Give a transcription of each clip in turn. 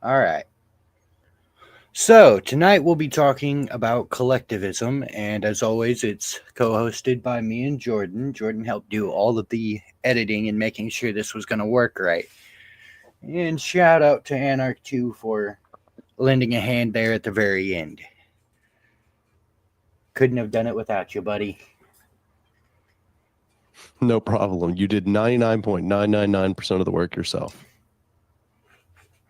All right. So, tonight we'll be talking about collectivism, and as always, it's co hosted by me and Jordan. Jordan helped do all of the editing and making sure this was going to work right. And shout out to Anarch 2 for lending a hand there at the very end. Couldn't have done it without you, buddy. No problem. You did 99.999% of the work yourself.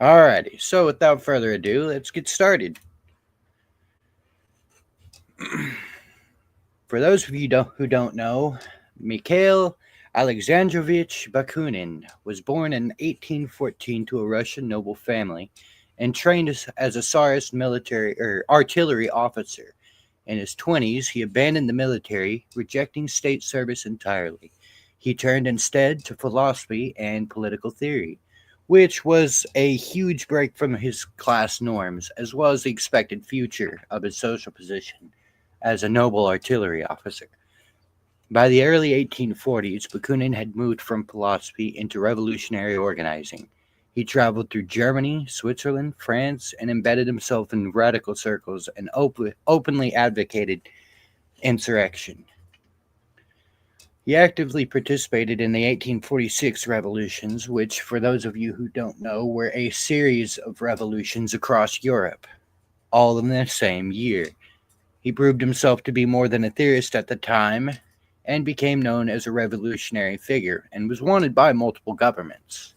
Alrighty, so without further ado, let's get started. For those of you who don't know, Mikhail Alexandrovich Bakunin was born in 1814 to a Russian noble family and trained as a Tsarist military or artillery officer. In his 20s, he abandoned the military, rejecting state service entirely. He turned instead to philosophy and political theory, which was a huge break from his class norms, as well as the expected future of his social position as a noble artillery officer. By the early 1840s, Bakunin had moved from philosophy into revolutionary organizing. He traveled through Germany, Switzerland, France, and embedded himself in radical circles and openly advocated insurrection. He actively participated in the 1846 revolutions, which, for those of you who don't know, were a series of revolutions across Europe, all in the same year. He proved himself to be more than a theorist at the time and became known as a revolutionary figure and was wanted by multiple governments.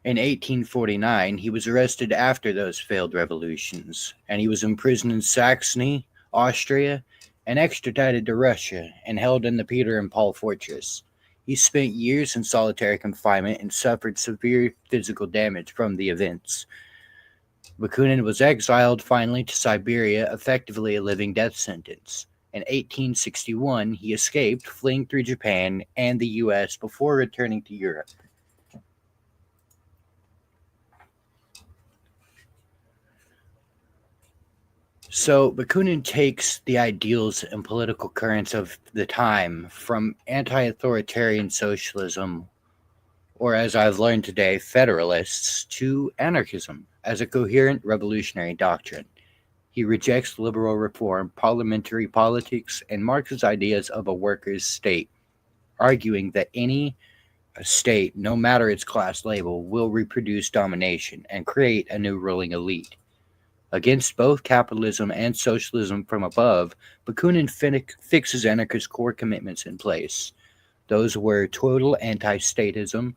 In 1849, he was arrested after those failed revolutions, and he was imprisoned in Saxony, Austria, and extradited to Russia and held in the Peter and Paul fortress. He spent years in solitary confinement and suffered severe physical damage from the events. Bakunin was exiled finally to Siberia, effectively a living death sentence. In 1861, he escaped, fleeing through Japan and the US before returning to Europe. So, Bakunin takes the ideals and political currents of the time from anti authoritarian socialism, or as I've learned today, federalists, to anarchism as a coherent revolutionary doctrine. He rejects liberal reform, parliamentary politics, and Marx's ideas of a workers' state, arguing that any state, no matter its class label, will reproduce domination and create a new ruling elite. Against both capitalism and socialism from above, Bakunin fixes anarchist core commitments in place. Those were total anti-statism,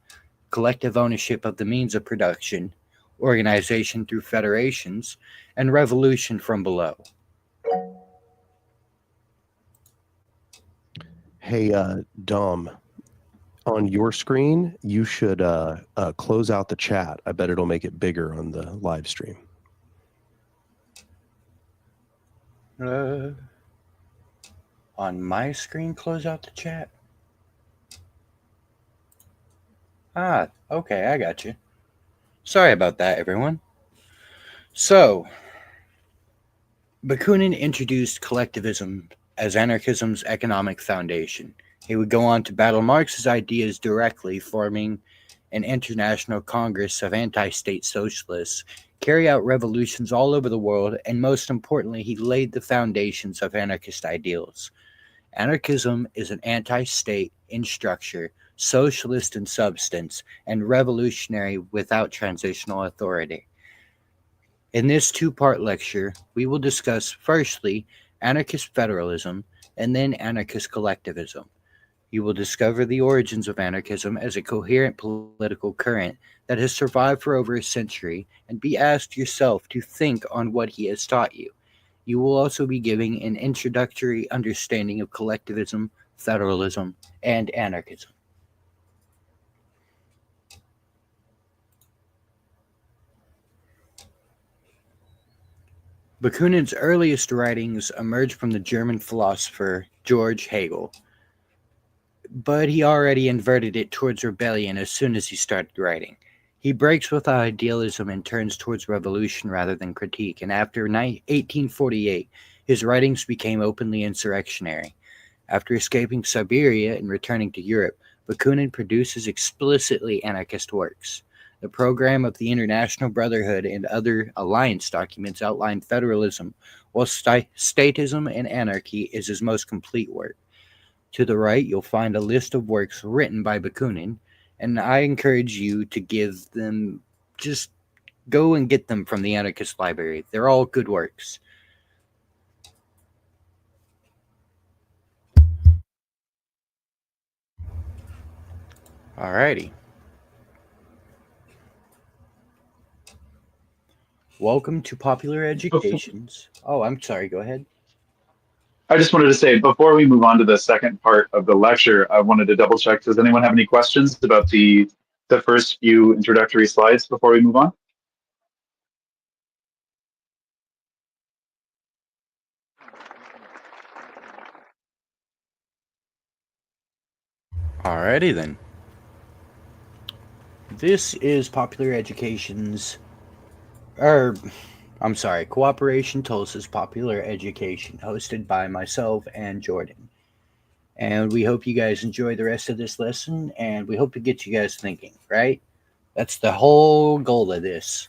collective ownership of the means of production, organization through federations, and revolution from below. Hey, Dom, on your screen, you should close out the chat. I bet it'll make it bigger on the live stream. On my screen, close out the chat. Ah, okay, I got you. Sorry about that, everyone. So, Bakunin introduced collectivism as anarchism's economic foundation. He would go on to battle Marx's ideas directly, forming an international congress of anti-state socialists, carry out revolutions all over the world, and most importantly, he laid the foundations of anarchist ideals. Anarchism is an anti-state in structure, socialist in substance, and revolutionary without transitional authority. In this two-part lecture, we will discuss firstly anarchist federalism and then anarchist collectivism. You will discover the origins of anarchism as a coherent political current that has survived for over a century and be asked yourself to think on what he has taught you. You will also be giving an introductory understanding of collectivism, federalism, and anarchism. Bakunin's earliest writings emerged from the German philosopher George Hegel, but he already inverted it towards rebellion as soon as he started writing. He breaks with idealism and turns towards revolution rather than critique, and after 1848, his writings became openly insurrectionary. After escaping Siberia and returning to Europe, Bakunin produces explicitly anarchist works. The program of the International Brotherhood and other alliance documents outline federalism, while statism and anarchy is his most complete work. To the right, you'll find a list of works written by Bakunin, and I encourage you to give them, just go and get them from the Anarchist Library. They're all good works. Alrighty. Welcome to Popular Educations. Oh, I'm sorry, go ahead. I just wanted to say, before we move on to the second part of the lecture, I wanted to double check. Does anyone have any questions about the first few introductory slides before we move on? Alrighty then. This is Popular Education's, Cooperation Tulsa's Popular Education, hosted by myself and Jordan. And we hope you guys enjoy the rest of this lesson, and we hope to get you guys thinking, right? That's the whole goal of this.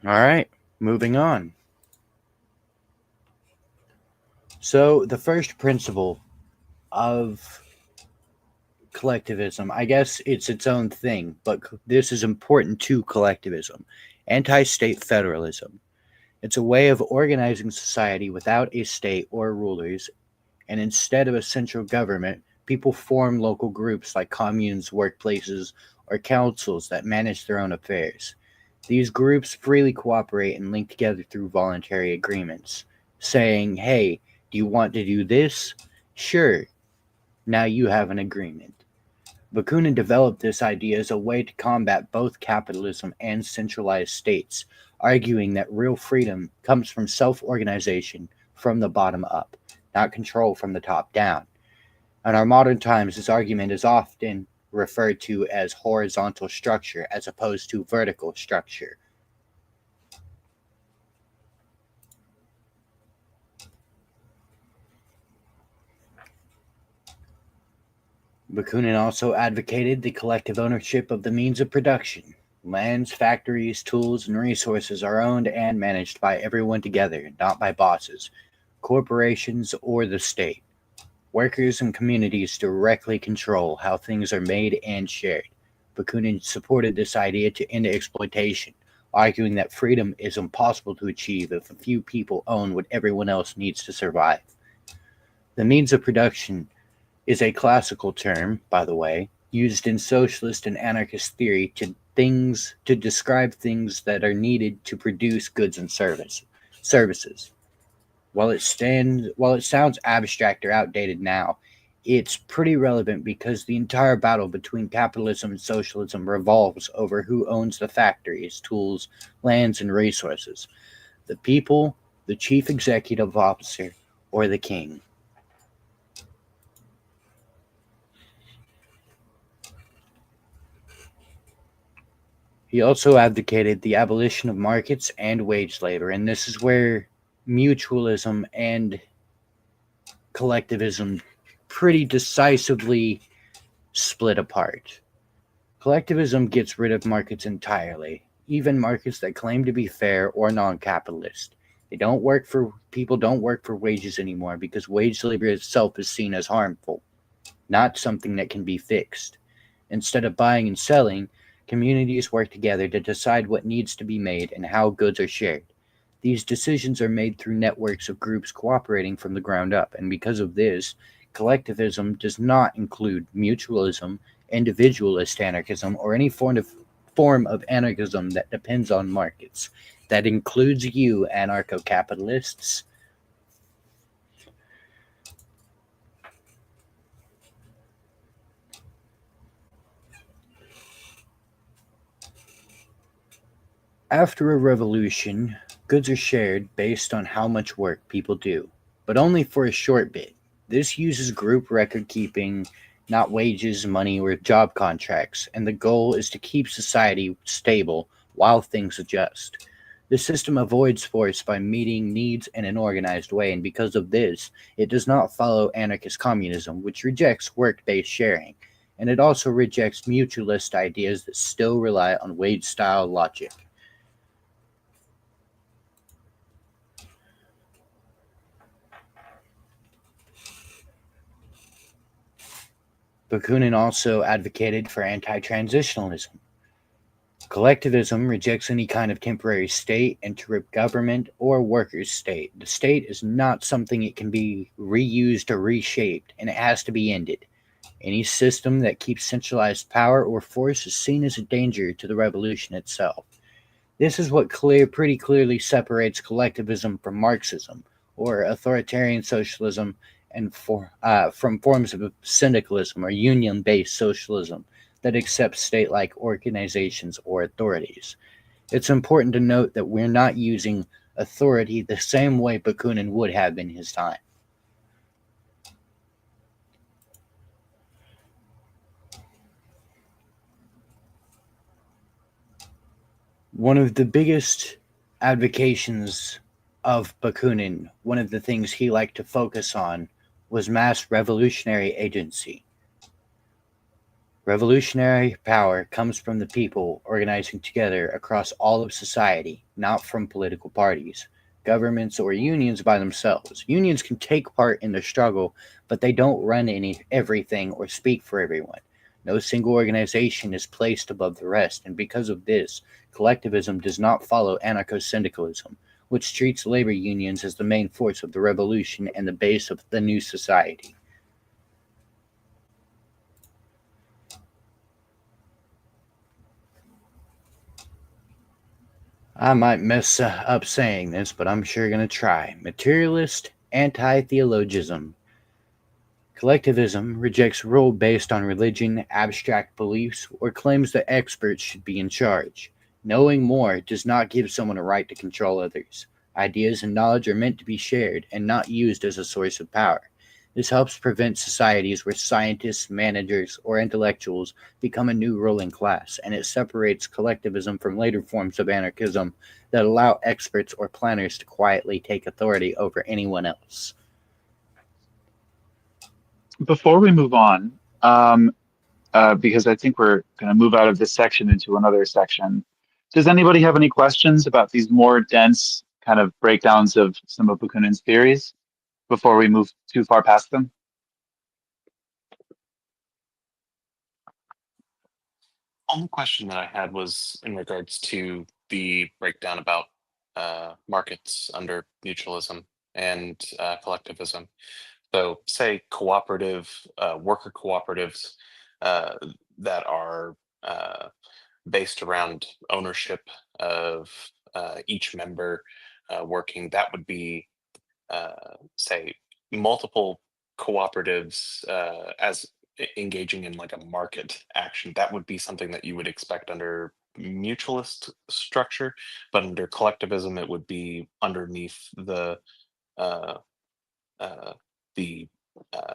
Alright, moving on. So, the first principle of collectivism, I guess it's its own thing, but this is important to collectivism. Anti-state federalism. It's a way of organizing society without a state or rulers, and instead of a central government, people form local groups like communes, workplaces, or councils that manage their own affairs. These groups freely cooperate and link together through voluntary agreements, saying, hey, do you want to do this? Sure. Now you have an agreement. Bakunin developed this idea as a way to combat both capitalism and centralized states, arguing that real freedom comes from self-organization from the bottom up, not control from the top down. In our modern times, this argument is often referred to as horizontal structure as opposed to vertical structure. Bakunin also advocated the collective ownership of the means of production. Lands, factories, tools, and resources are owned and managed by everyone together, not by bosses, corporations, or the state. Workers and communities directly control how things are made and shared. Bakunin supported this idea to end exploitation, arguing that freedom is impossible to achieve if a few people own what everyone else needs to survive. The means of production is a classical term, by the way, used in socialist and anarchist theory to describe things that are needed to produce goods and services. While it sounds abstract or outdated now, it's pretty relevant because the entire battle between capitalism and socialism revolves over who owns the factories, tools, lands, and resources. The people, the chief executive officer, or the king. He also advocated the abolition of markets and wage labor, and this is where mutualism and collectivism pretty decisively split apart. Collectivism gets rid of markets entirely, even markets that claim to be fair or non-capitalist. People don't work for wages anymore because wage labor itself is seen as harmful, not something that can be fixed. Instead of buying and selling, communities work together to decide what needs to be made and how goods are shared. These decisions are made through networks of groups cooperating from the ground up, and because of this, collectivism does not include mutualism, individualist anarchism, or any form of anarchism that depends on markets. That includes you, anarcho-capitalists. After a revolution, goods are shared based on how much work people do, but only for a short bit. This uses group record keeping, not wages, money, or job contracts, and the goal is to keep society stable while things adjust. The system avoids force by meeting needs in an organized way, and because of this, it does not follow anarchist communism, which rejects work-based sharing, and it also rejects mutualist ideas that still rely on wage-style logic. Bakunin also advocated for anti-transitionalism. Collectivism rejects any kind of temporary state, intergovernment, or workers' state. The state is not something it can be reused or reshaped, and it has to be ended. Any system that keeps centralized power or force is seen as a danger to the revolution itself. This is what pretty clearly separates collectivism from Marxism, or authoritarian socialism, and from forms of syndicalism or union-based socialism that accept state-like organizations or authorities. It's important to note that we're not using authority the same way Bakunin would have in his time. One of the biggest advocations of Bakunin, one of the things he liked to focus on, was mass revolutionary agency. Revolutionary power comes from the people organizing together across all of society, not from political parties, governments, or unions by themselves. Unions can take part in the struggle, but they don't run everything or speak for everyone. No single organization is placed above the rest, and because of this, collectivism does not follow anarcho-syndicalism, which treats labor unions as the main force of the revolution and the base of the new society. I might mess up saying this, but I'm sure going to try. Materialist anti-theologism. Collectivism rejects rule based on religion, abstract beliefs, or claims that experts should be in charge. Knowing more does not give someone a right to control others. Ideas and knowledge are meant to be shared and not used as a source of power. This helps prevent societies where scientists, managers, or intellectuals become a new ruling class, and it separates collectivism from later forms of anarchism that allow experts or planners to quietly take authority over anyone else. Before we move on, because I think we're going to move out of this section into another section, does anybody have any questions about these more dense kind of breakdowns of some of Bakunin's theories before we move too far past them? Only question that I had was in regards to the breakdown about markets under mutualism and collectivism. So, say worker cooperatives that are based around ownership of each member working, that would be, say, multiple cooperatives as engaging in like a market action. That would be something that you would expect under mutualist structure, but under collectivism it would be underneath uh, uh, the uh,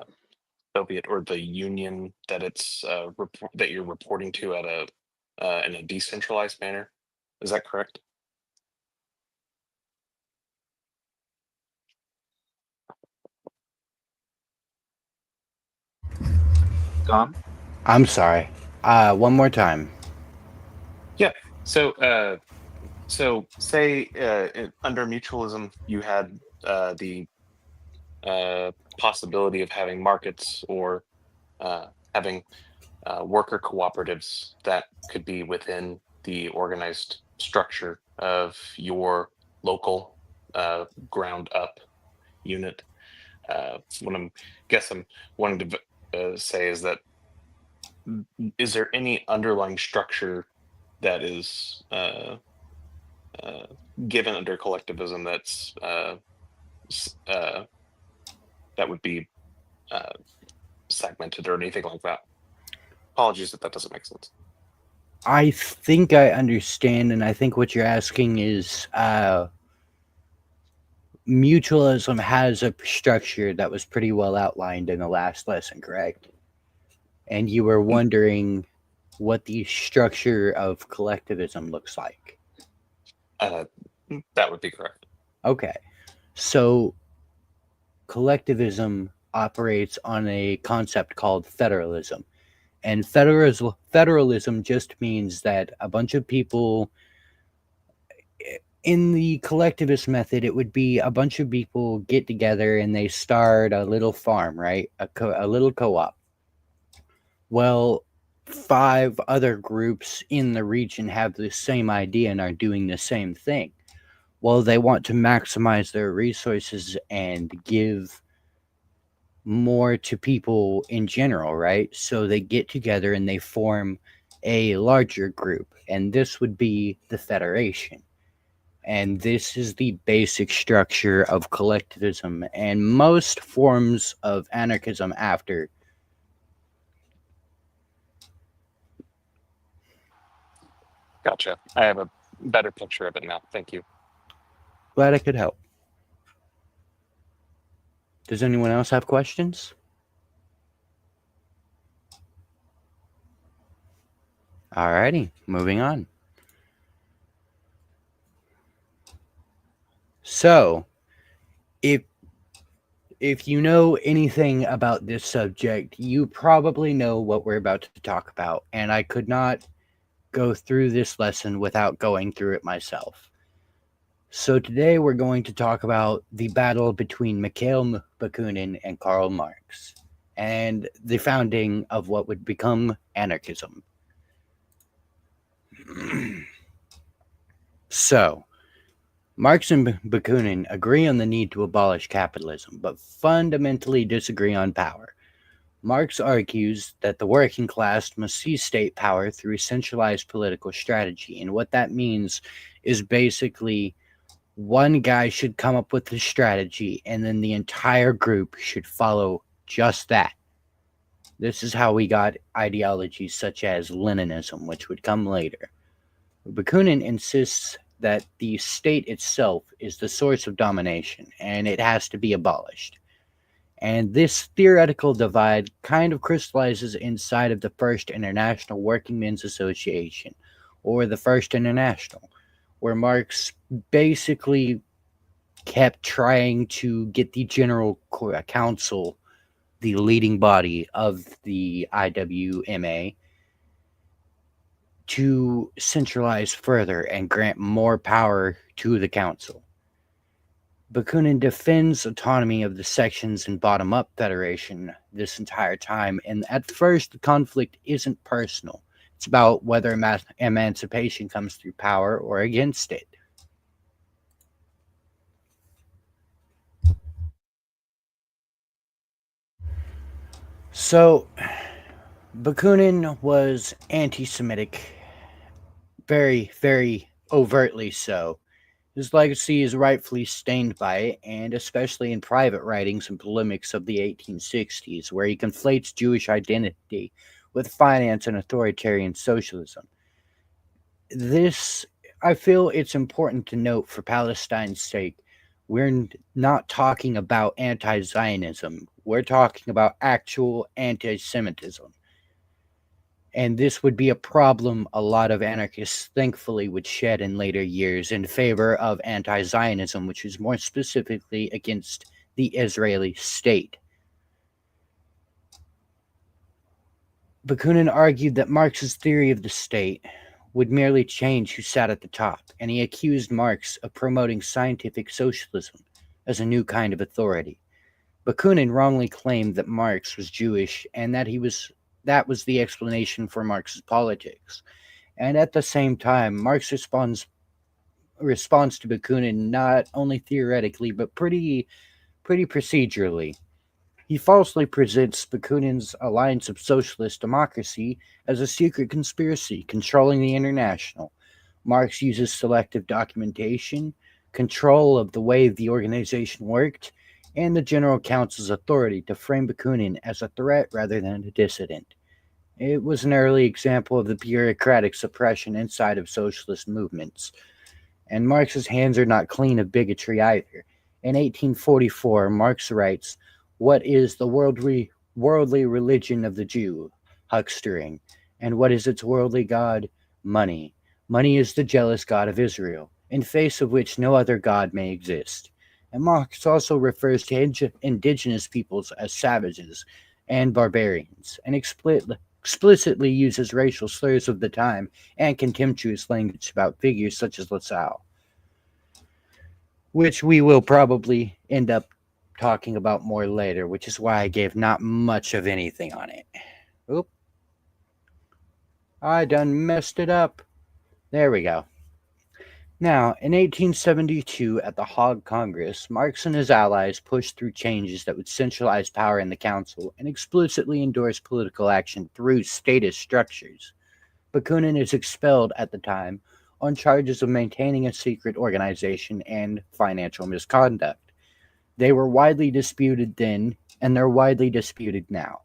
Soviet or the union that that you're reporting to at a in a decentralized manner. Is that correct? Dom? I'm sorry. One more time. Yeah. So say under mutualism you had the possibility of having markets or having worker cooperatives that could be within the organized structure of your local ground up unit. What I'm wanting to say is that is there any underlying structure that is given under collectivism that's that would be uh, segmented or anything like that? Apologies if that doesn't make sense. I think I understand, and I think what you're asking is mutualism has a structure that was pretty well outlined in the last lesson, correct? And you were wondering what the structure of collectivism looks like. That would be correct. Okay. So collectivism operates on a concept called federalism. And federalism just means that a bunch of people, in the collectivist method, it would be a bunch of people get together and they start a little farm, right? A little co-op. Well, 5 other groups in the region have the same idea and are doing the same thing. Well, they want to maximize their resources and give more to people in general, right? So they get together and they form a larger group, and this would be the Federation. And this is the basic structure of collectivism and most forms of anarchism after. Gotcha. I have a better picture of it now. Thank you. Glad I could help. Does anyone else have questions? Alrighty, moving on. So, if you know anything about this subject, you probably know what we're about to talk about, and I could not go through this lesson without going through it myself. So today we're going to talk about the battle between Mikhail Bakunin and Karl Marx, and the founding of what would become anarchism. So, Marx and Bakunin agree on the need to abolish capitalism, but fundamentally disagree on power. Marx argues that the working class must seize state power through centralized political strategy, and what that means is basically one guy should come up with the strategy, and then the entire group should follow just that. This is how we got ideologies such as Leninism, which would come later. Bakunin insists that the state itself is the source of domination, and it has to be abolished. And this theoretical divide kind of crystallizes inside of the First International Working Men's Association, or the First International, where Marx basically kept trying to get the General Council, the leading body of the IWMA, to centralize further and grant more power to the council. Bakunin defends autonomy of the sections and bottom-up federation this entire time, and at first the conflict isn't personal. It's about whether emancipation comes through power or against it. So, Bakunin was anti-Semitic, very, very overtly so. His legacy is rightfully stained by it, and especially in private writings and polemics of the 1860s, where he conflates Jewish identity with finance and authoritarian socialism. This, I feel it's important to note for Palestine's sake, we're not talking about anti-Zionism. We're talking about actual anti-Semitism. And this would be a problem a lot of anarchists thankfully would shed in later years in favor of anti-Zionism, which is more specifically against the Israeli state. Bakunin argued that Marx's theory of the state would merely change who sat at the top, and he accused Marx of promoting scientific socialism as a new kind of authority. Bakunin wrongly claimed that Marx was Jewish and that was the explanation for Marx's politics. And at the same time, Marx responds to Bakunin not only theoretically, but pretty procedurally. He falsely presents Bakunin's alliance of socialist democracy as a secret conspiracy controlling the international. Marx uses selective documentation, control of the way the organization worked, and the General Council's authority to frame Bakunin as a threat rather than a dissident. It was an early example of the bureaucratic suppression inside of socialist movements. And Marx's hands are not clean of bigotry either. In 1844, Marx writes, "What is the worldly religion of the Jew? Huckstering. And what is its worldly god? Money. Money is the jealous god of Israel. in face of which no other god may exist. And Marx also refers to indigenous peoples as savages and barbarians, and explicitly uses racial slurs of the time and contemptuous language about figures such as LaSalle, which we will probably end up talking about more later, which is why I gave not much of anything on it. Oop. I done messed it up. There we go. Now, in 1872, at the Hague Congress, Marx and his allies pushed through changes that would centralize power in the council and explicitly endorse political action through statist structures. Bakunin is expelled at the time on charges of maintaining a secret organization and financial misconduct. They were widely disputed then, and they're widely disputed now.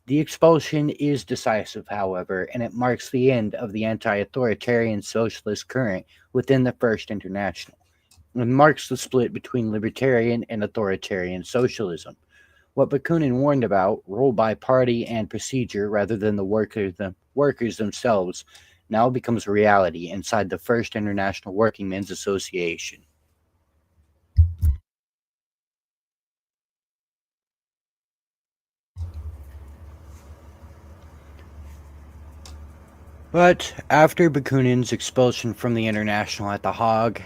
The expulsion is decisive, however, and it marks the end of the anti-authoritarian socialist current within the First International. It marks the split between libertarian and authoritarian socialism. What Bakunin warned about, rule by party and procedure rather than the workers themselves, now becomes reality inside the First International Workingmen's Association. But after Bakunin's expulsion from the International at The Hague,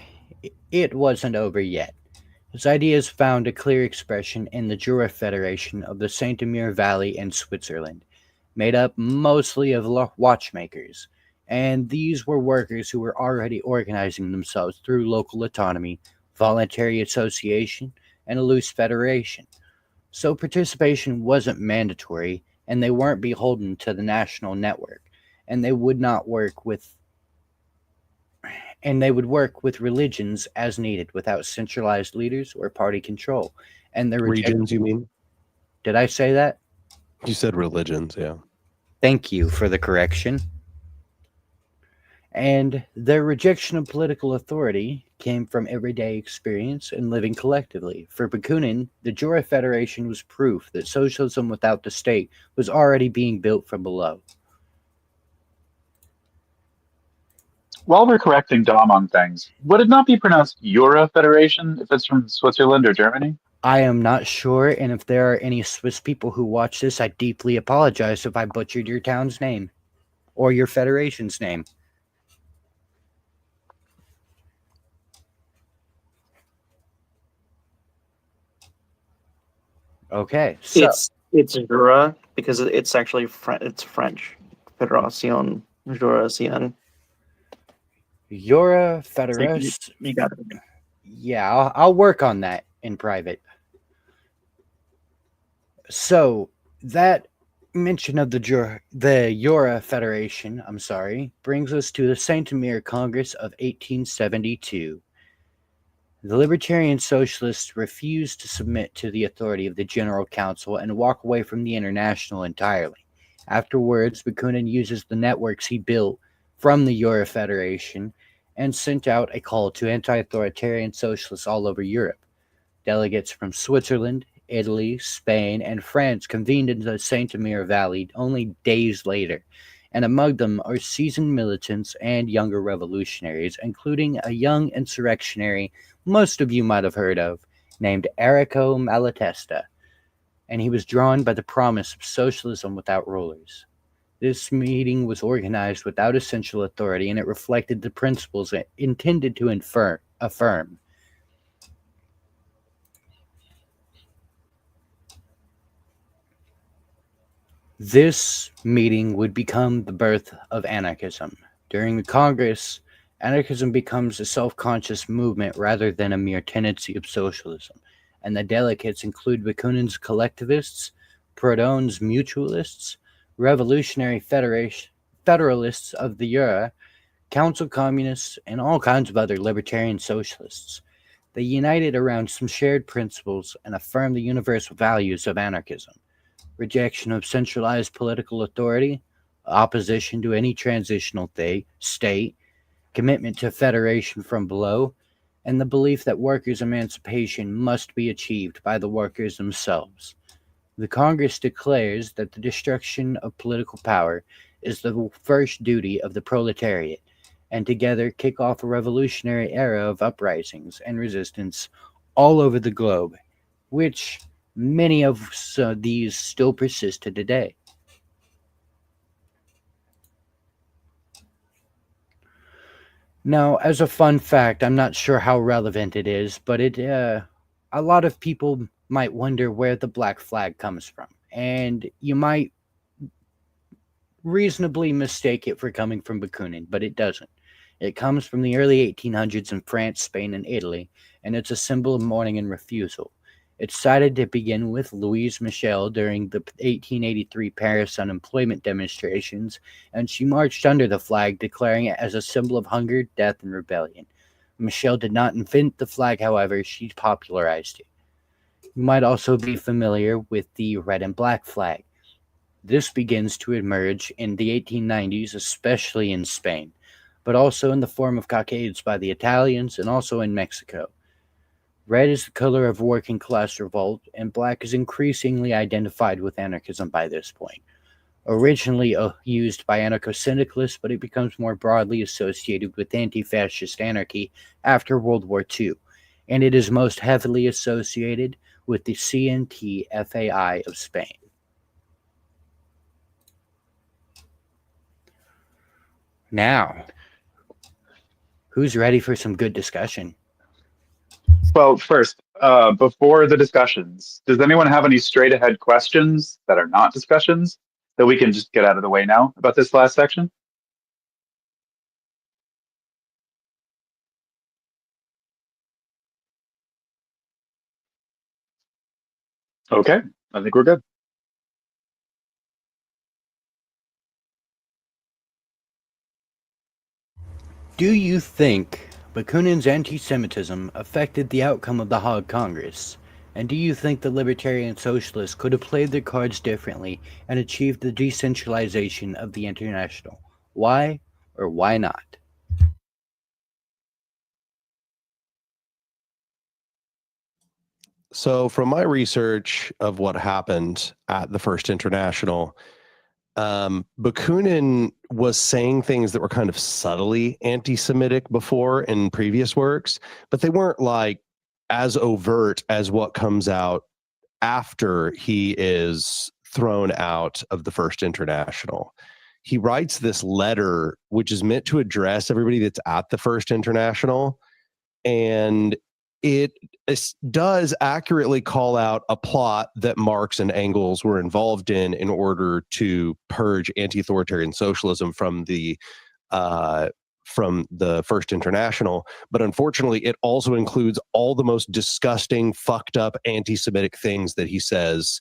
it wasn't over yet. His ideas found a clear expression in the Jura Federation of the Saint-Omer Valley in Switzerland, made up mostly of watchmakers, and these were workers who were already organizing themselves through local autonomy, voluntary association, and a loose federation. So participation wasn't mandatory, and they weren't beholden to the national network, and they would work with religions as needed without centralized leaders or party control. And the Regions, you mean? Did I say that? You said religions, yeah. Thank you for the correction. And their rejection of political authority came from everyday experience and living collectively. For Bakunin, the Jura Federation was proof that socialism without the state was already being built from below. While we're correcting Dom on things, would it not be pronounced Euro Federation if it's from Switzerland or Germany? I am not sure, and if there are any Swiss people who watch this, I deeply apologize if I butchered your town's name or your federation's name. Okay, so it's Jura because it's actually it's French. Fédération Jurassienne. Jura Federation. You got it. Yeah, I'll work on that in private. So that mention of the Jura Federation, brings us to the Saint-Omer Congress of 1872. The Libertarian Socialists refused to submit to the authority of the General Council and walk away from the International entirely. Afterwards, Bakunin uses the networks he built from the Jura Federation and sent out a call to anti-authoritarian socialists all over Europe. Delegates from Switzerland, Italy, Spain, and France convened in the Saint-Omer Valley only days later, and among them are seasoned militants and younger revolutionaries, including a young insurrectionary most of you might have heard of, named Errico Malatesta, and he was drawn by the promise of socialism without rulers. This meeting was organized without essential authority, and it reflected the principles it intended to affirm. This meeting would become the birth of anarchism. During the Congress, anarchism becomes a self-conscious movement rather than a mere tendency of socialism, and the delegates include Bakunin's collectivists, Proudhon's mutualists, revolutionary federalists of the Jura, council communists, and all kinds of other libertarian socialists. They united around some shared principles and affirmed the universal values of anarchism: rejection of centralized political authority, opposition to any transitional state, commitment to federation from below, and the belief that workers' emancipation must be achieved by the workers themselves. The Congress declares that the destruction of political power is the first duty of the proletariat, and together kick off a revolutionary era of uprisings and resistance all over the globe, which many of these still persist to today. Now, as a fun fact, I'm not sure how relevant it is, but a lot of people might wonder where the black flag comes from, and you might reasonably mistake it for coming from Bakunin, but it doesn't. It comes from the early 1800s in France, Spain, and Italy, and it's a symbol of mourning and refusal. It's cited to begin with Louise Michel during the 1883 Paris unemployment demonstrations, and she marched under the flag, declaring it as a symbol of hunger, death, and rebellion. Michel did not invent the flag, however, she popularized it. You might also be familiar with the red and black flag. This begins to emerge in the 1890s, especially in Spain, but also in the form of cockades by the Italians and also in Mexico. Red is the color of working class revolt, and black is increasingly identified with anarchism by this point. Originally used by anarcho-syndicalists, but it becomes more broadly associated with anti-fascist anarchy after World War II, and it is most heavily associated with the CNT-FAI of Spain. Now, who's ready for some good discussion? Well, first, before the discussions, does anyone have any straight ahead questions that are not discussions that we can just get out of the way now about this last section? Okay, I think we're good. Do you think Bakunin's anti-Semitism affected the outcome of the Hague Congress? And do you think the libertarian socialists could have played their cards differently and achieved the decentralization of the International? Why or why not? So, from my research of what happened at the First International, Bakunin was saying things that were kind of subtly anti-Semitic before in previous works, but they weren't like as overt as what comes out after he is thrown out of the First International. He writes this letter, which is meant to address everybody that's at the First International, and it does accurately call out a plot that Marx and Engels were involved in order to purge anti-authoritarian socialism from the First International. But unfortunately, it also includes all the most disgusting, fucked up anti-Semitic things that he says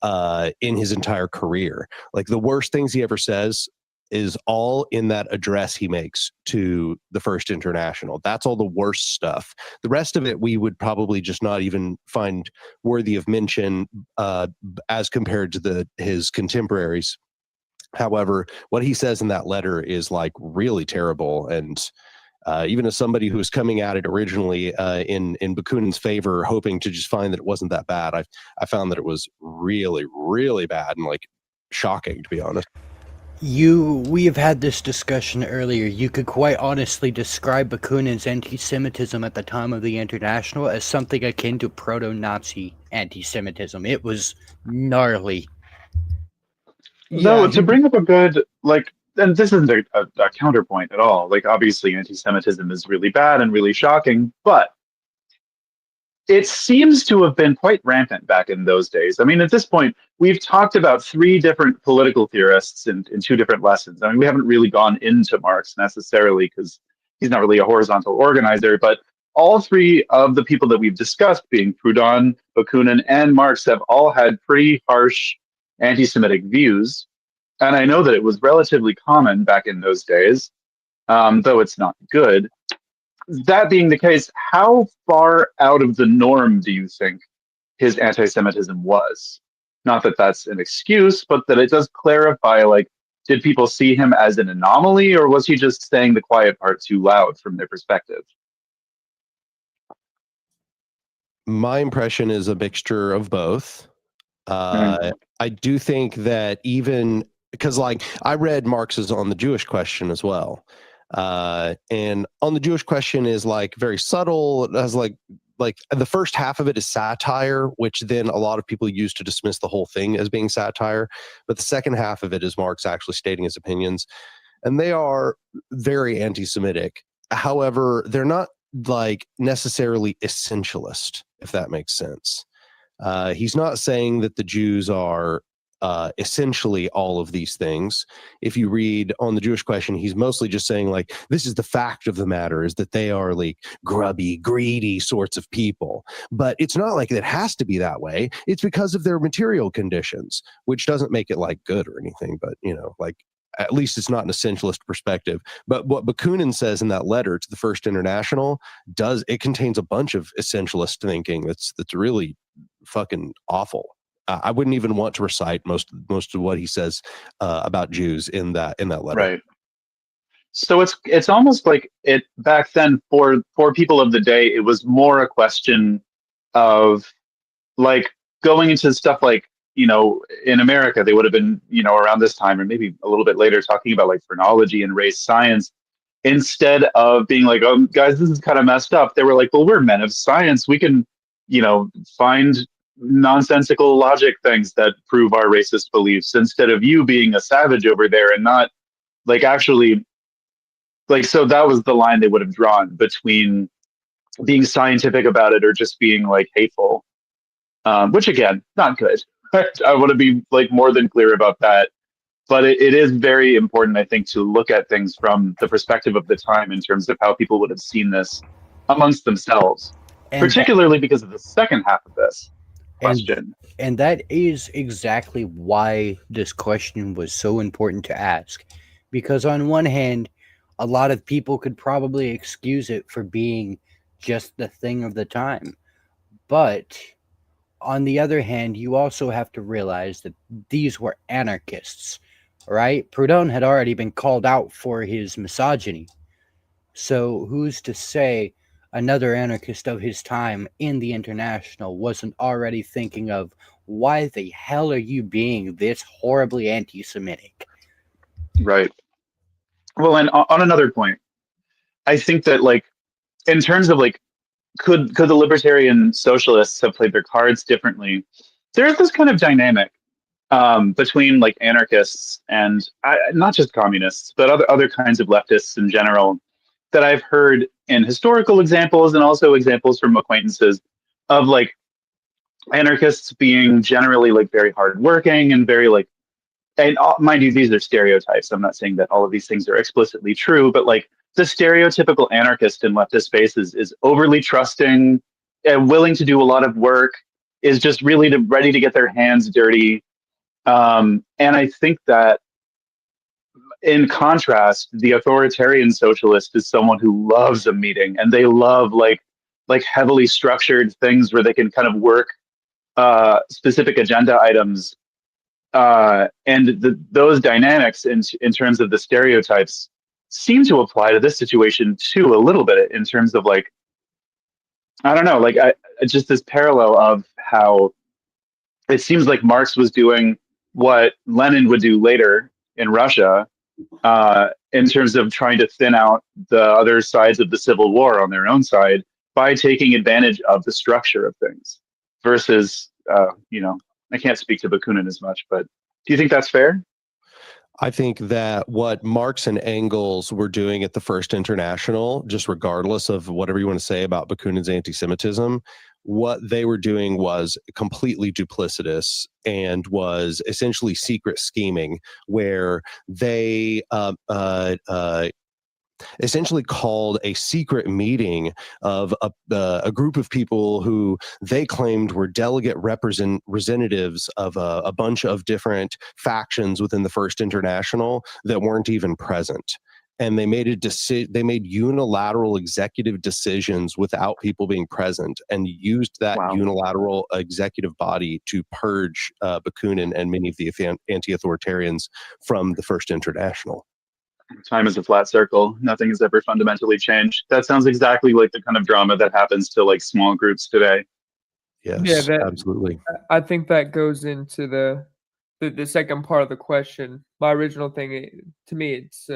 in his entire career. Like the worst things he ever says is all in that address he makes to the First International. That's all the worst stuff. The rest of it we would probably just not even find worthy of mention as compared to his contemporaries. However, what he says in that letter is like really terrible, and even as somebody who was coming at it originally in Bakunin's favor, hoping to just find that it wasn't that bad, I found that it was really, really bad and like shocking, to be honest. We have had this discussion earlier. You could quite honestly describe Bakunin's anti-Semitism at the time of the International as something akin to proto-Nazi anti-Semitism. It was gnarly. Though, to bring up a good, like, and this isn't a counterpoint at all. Like, obviously, anti-Semitism is really bad and really shocking, but it seems to have been quite rampant back in those days. I mean, at this point, we've talked about three different political theorists in two different lessons. I mean, we haven't really gone into Marx necessarily because he's not really a horizontal organizer, but all three of the people that we've discussed, being Proudhon, Bakunin, and Marx, have all had pretty harsh anti-Semitic views. And I know that it was relatively common back in those days, though it's not good. That being the case, how far out of the norm do you think his anti-Semitism was? Not that that's an excuse, but that it does clarify, like, did people see him as an anomaly, or was he just saying the quiet part too loud from their perspective? My impression is a mixture of both. I do think that even because, like, I read Marx's On the Jewish Question as well. And on the Jewish question is like very subtle. It has like the first half of it is satire, which then a lot of people use to dismiss the whole thing as being satire. But the second half of it is Marx actually stating his opinions, and they are very anti-Semitic. However, they're not like necessarily essentialist, if that makes sense. He's not saying that the Jews are essentially all of these things. If you read on the Jewish question, he's mostly just saying like, this is the fact of the matter, is that they are like grubby, greedy sorts of people. But it's not like it has to be that way. It's because of their material conditions, which doesn't make it like good or anything. But, you know, like, at least it's not an essentialist perspective. But what Bakunin says in that letter to the First International contains a bunch of essentialist thinking that's really fucking awful. I wouldn't even want to recite most of what he says about Jews in that letter. Right. So it's almost like it back then for people of the day, it was more a question of like going into stuff like, you know, in America, they would have been, you know, around this time or maybe a little bit later talking about like phrenology and race science, instead of being like, oh, guys, this is kind of messed up. They were like, well, we're men of science. We can, you know, find nonsensical logic things that prove our racist beliefs, instead of you being a savage over there and not like actually like, so that was the line they would have drawn between being scientific about it or just being like hateful, which again, not good. I want to be like more than clear about that. But it is very important, I think, to look at things from the perspective of the time in terms of how people would have seen this amongst themselves, particularly because of the second half of this question. And that is exactly why this question was so important to ask. Because on one hand, a lot of people could probably excuse it for being just the thing of the time. But on the other hand, you also have to realize that these were anarchists, right? Proudhon had already been called out for his misogyny. So who's to say another anarchist of his time in the International wasn't already thinking of, why the hell are you being this horribly anti-Semitic? Right. Well, and on another point, I think that like in terms of like could the libertarian socialists have played their cards differently? There's this kind of dynamic between like anarchists and not just communists, but other kinds of leftists in general, that I've heard in historical examples and also examples from acquaintances of like anarchists being generally like very hardworking and very like, and mind you, these are stereotypes. I'm not saying that all of these things are explicitly true, but like the stereotypical anarchist in leftist spaces is overly trusting and willing to do a lot of work, is just really ready to get their hands dirty. And I think that in contrast, the authoritarian socialist is someone who loves a meeting, and they love like heavily structured things where they can kind of work specific agenda items. And those dynamics in terms of the stereotypes seem to apply to this situation too, a little bit, in terms of like, I don't know, like just this parallel of how it seems like Marx was doing what Lenin would do later in Russia, in terms of trying to thin out the other sides of the civil war on their own side by taking advantage of the structure of things versus, you know, I can't speak to Bakunin as much, but do you think that's fair? I think that what Marx and Engels were doing at the First International, just regardless of whatever you want to say about Bakunin's anti-Semitism, what they were doing was completely duplicitous and was essentially secret scheming, where they essentially called a secret meeting of a group of people who they claimed were delegate representatives of a bunch of different factions within the First International that weren't even present. And they made they made unilateral executive decisions without people being present, and used that unilateral executive body to purge Bakunin and many of the anti-authoritarians from the First International. Time is a flat circle. Nothing has ever fundamentally changed. That sounds exactly like the kind of drama that happens to like small groups today. Yes, absolutely. I think that goes into the second part of the question. My original thing, to me, it's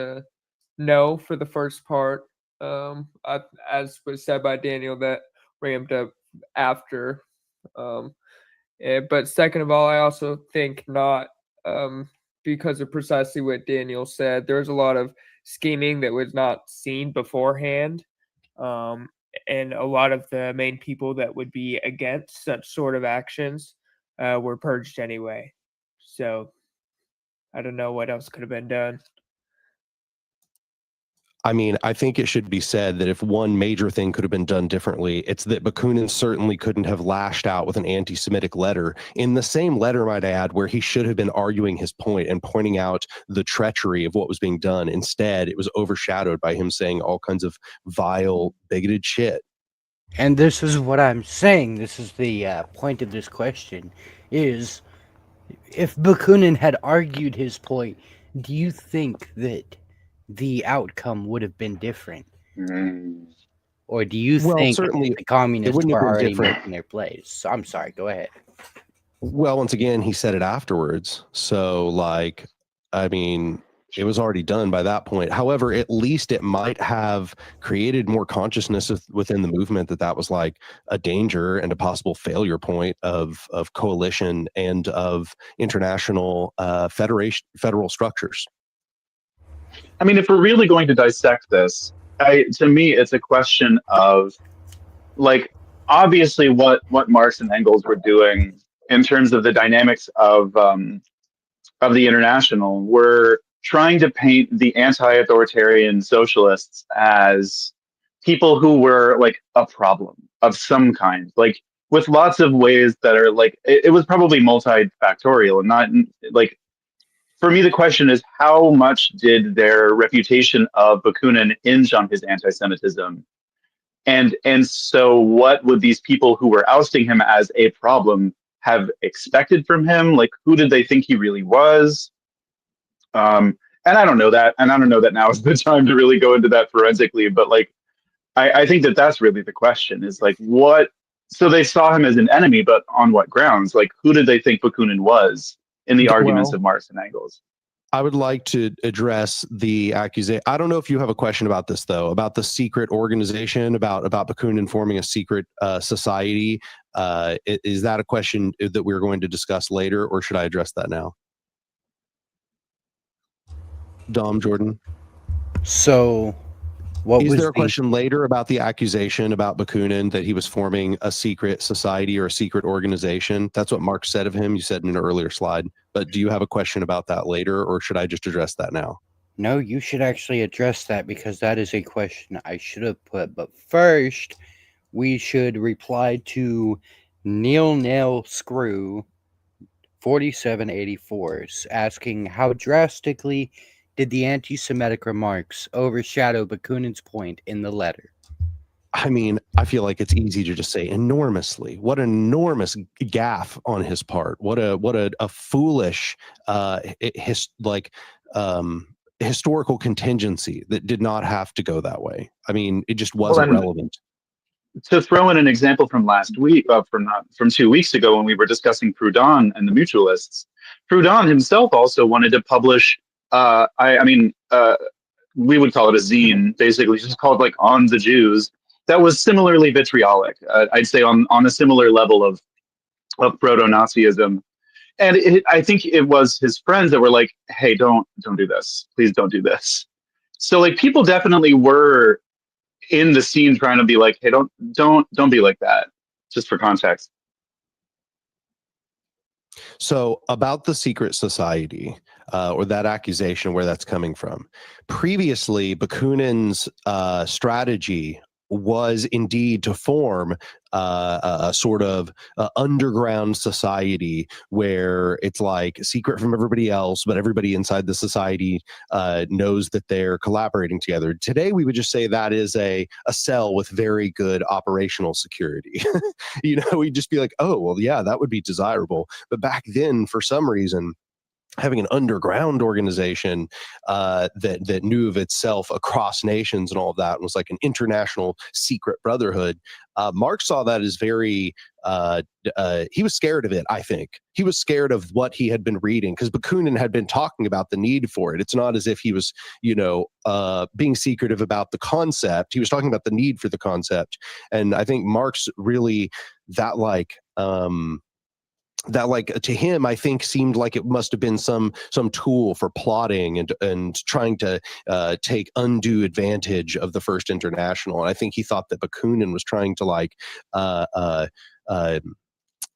no for the first part. As was said by Daniel, that ramped up after. But second of all, I also think not, because of precisely what Daniel said. There's a lot of scheming that was not seen beforehand. And a lot of the main people that would be against such sort of actions were purged anyway. So I don't know what else could have been done. I mean, I think it should be said that if one major thing could have been done differently, it's that Bakunin certainly couldn't have lashed out with an anti-Semitic letter. In the same letter, might I add, where he should have been arguing his point and pointing out the treachery of what was being done. Instead, it was overshadowed by him saying all kinds of vile, bigoted shit. And this is what I'm saying. This is the point of this question, is if Bakunin had argued his point, do you think that the outcome would have been different? Or do you think certainly the communists wouldn't were have been already different. making their plays? So, I'm sorry, go ahead. Well, once again, he said it afterwards. So, like, I mean, it was already done by that point. However, at least it might have created more consciousness within the movement that was like a danger and a possible failure point of coalition and of international federal structures. I mean, if we're really going to dissect this, to me, it's a question of, like, obviously what Marx and Engels were doing in terms of the dynamics of the International were trying to paint the anti-authoritarian socialists as people who were like a problem of some kind, like with lots of ways that are like, it was probably multifactorial and not like, for me, the question is how much did their reputation of Bakunin hinge on his anti-Semitism? And so what would these people who were ousting him as a problem have expected from him? Like, who did they think he really was? And I don't know that. And I don't know that now is the time to really go into that forensically. But like, I think that that's really the question, is like, what? So they saw him as an enemy, but on what grounds? Like, who did they think Bakunin was in the arguments of Marx and Engels? I would like to address the accusation. I don't know if you have a question about this, though, about the secret organization, about Bakunin forming a secret society. Is that a question that we're going to discuss later, or should I address that now? Dom, Jordan? So, what Is was there a question later about the accusation about Bakunin that he was forming a secret society or a secret organization? That's what Marx said of him. You said in an earlier slide. But do you have a question about that later, or should I just address that now? No, you should actually address that, because that is a question I should have put. But first, we should reply to Nail Screw 4784 asking how drastically did the anti-Semitic remarks overshadow Bakunin's point in the letter? I mean, I feel like it's easy to just say enormously. What an enormous gaffe on his part. What a foolish historical contingency that did not have to go that way. I mean, it just wasn't relevant. To throw in an example from last week, from 2 weeks ago, when we were discussing Proudhon and the mutualists, Proudhon himself also wanted to publish. We would call it a zine, basically, just called like On the Jews. That was similarly vitriolic. I'd say on a similar level of proto-Nazism. And I think it was his friends that were like, "Hey, don't do this. Please don't do this." So like, people definitely were in the scene trying to be like, "Hey, don't be like that." Just for context. So about the secret society, or that accusation, where that's coming from. Previously, Bakunin's strategy was indeed to form a sort of underground society where it's like secret from everybody else, but everybody inside the society knows that they're collaborating together. Today, we would just say that is a cell with very good operational security. You know, we'd just be like, oh, well, yeah, that would be desirable. But back then, for some reason, having an underground organization that knew of itself across nations and all of that, and was like an international secret brotherhood. Marx saw that as very he was scared of it. I think he was scared of what he had been reading, because Bakunin had been talking about the need for it. It's not as if he was, being secretive about the concept. He was talking about the need for the concept. And I think Marx really, to him, I think, seemed like it must have been some tool for plotting and trying to take undue advantage of the First International. And I think he thought that Bakunin was trying to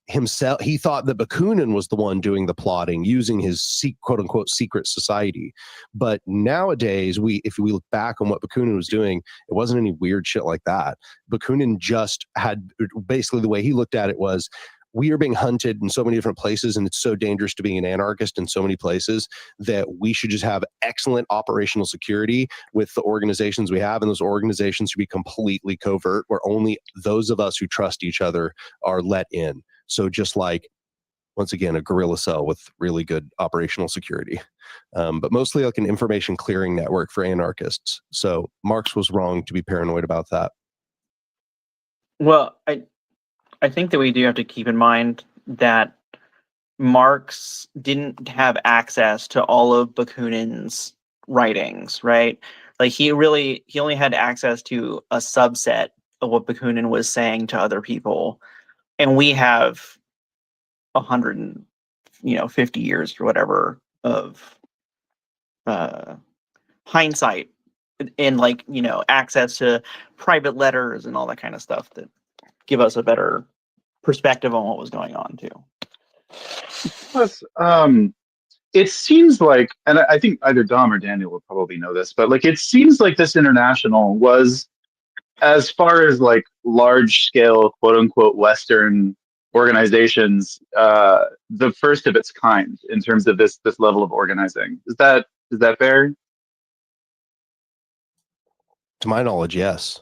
himself. He thought that Bakunin was the one doing the plotting, using his quote unquote secret society. But nowadays, if we look back on what Bakunin was doing, it wasn't any weird shit like that. Bakunin just had, basically the way he looked at it was, we are being hunted in so many different places, and it's so dangerous to being an anarchist in so many places that we should just have excellent operational security with the organizations we have, and those organizations should be completely covert, where only those of us who trust each other are let in. So just like, once again, a guerrilla cell with really good operational security, but mostly like an information clearing network for anarchists. So Marx was wrong to be paranoid about that. Well, I think that we do have to keep in mind that Marx didn't have access to all of Bakunin's writings, right? Like he only had access to a subset of what Bakunin was saying to other people, and we have 150 years or whatever of hindsight and access to private letters and all that kind of stuff that give us a better perspective on what was going on too. Plus, it seems like, and I think either Dom or Daniel will probably know this, but like it seems like this international was, as far as like large scale quote unquote Western organizations, the first of its kind in terms of this level of organizing. Is that fair? To my knowledge, yes.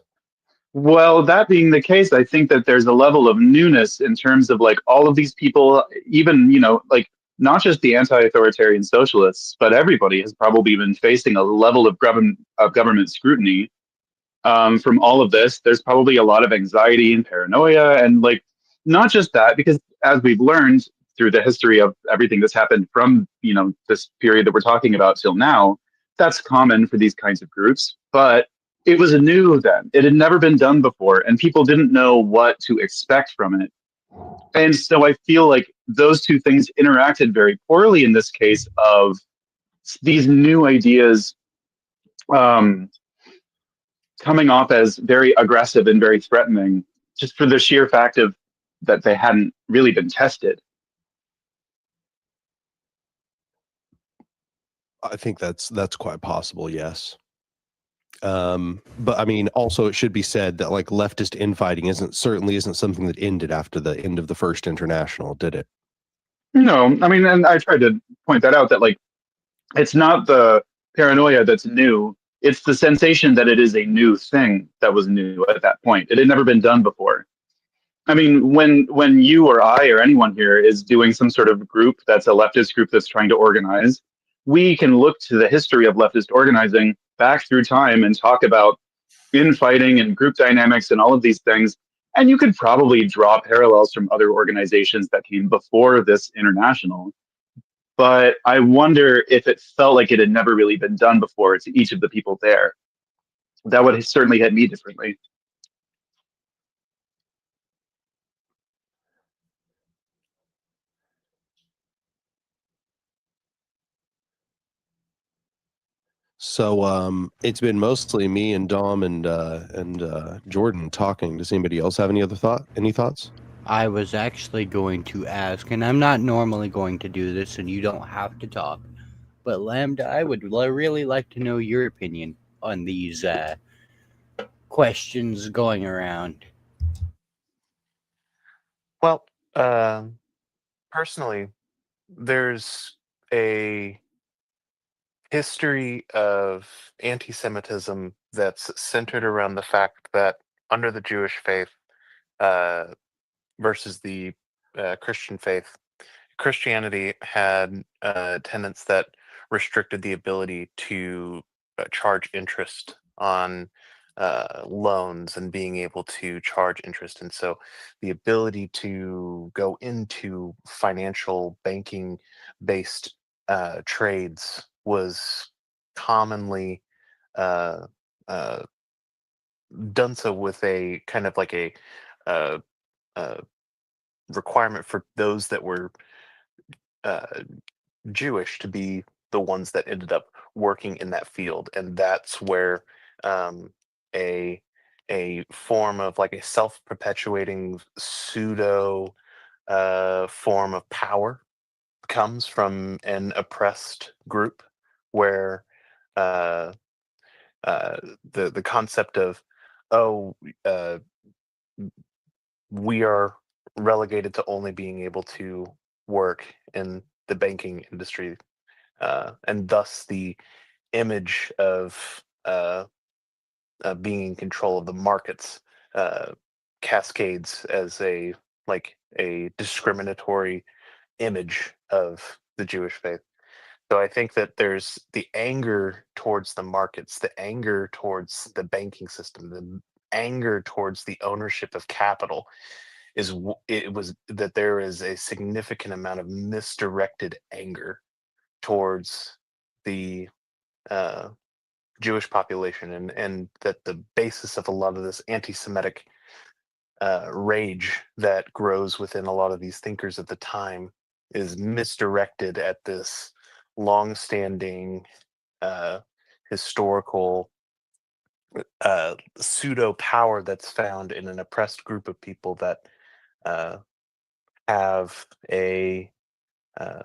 Well, that being the case, I think that there's a level of newness in terms of like all of these people, even, like not just the anti-authoritarian socialists, but everybody has probably been facing a level of government scrutiny from all of this. There's probably a lot of anxiety and paranoia, and like not just that, because as we've learned through the history of everything that's happened from this period that we're talking about till now, that's common for these kinds of groups. But it was new then. It had never been done before, and people didn't know what to expect from it. And so I feel like those two things interacted very poorly in this case of these new ideas coming off as very aggressive and very threatening, just for the sheer fact of that they hadn't really been tested. I think that's quite possible, yes. But I mean, also it should be said that like leftist infighting certainly isn't something that ended after the end of the First International, did it? No, I mean, and I tried to point that out, that like it's not the paranoia that's new. It's the sensation that it is a new thing that was new at that point. It had never been done before. I mean, when you or I or anyone here is doing some sort of group that's a leftist group that's trying to organize, we can look to the history of leftist organizing back through time and talk about infighting and group dynamics and all of these things. And you could probably draw parallels from other organizations that came before this international. But I wonder if it felt like it had never really been done before to each of the people there. That would certainly hit me differently. So it's been mostly me and Dom and Jordan talking. Does anybody else have any thoughts? I was actually going to ask, and I'm not normally going to do this, and you don't have to talk, but Lambda, I would really like to know your opinion on these questions going around. Well, personally, there's a history of anti-Semitism that's centered around the fact that under the Jewish faith versus the Christian faith Christianity had tenets that restricted the ability to charge interest on loans and being able to charge interest. And so the ability to go into financial banking based trades was commonly uh, uh, done so with a kind of like a uh, uh, requirement for those that were uh, Jewish to be the ones that ended up working in that field, and that's where um, a a form of like a self-perpetuating pseudo form of power comes from an oppressed group, where uh, uh, the concept of oh uh, we are relegated to only being able to work in the banking industry, and thus the image of being in control of the markets uh, cascades as a discriminatory image of the Jewish faith. So I think that there's the anger towards the markets, the anger towards the banking system, the anger towards the ownership of capital it was that there is a significant amount of misdirected anger towards the uh, Jewish population, and that the basis of a lot of this anti-Semitic rage that grows within a lot of these thinkers at the time is misdirected at this long-standing uh, historical pseudo power that's found in an oppressed group of people that uh, have uh,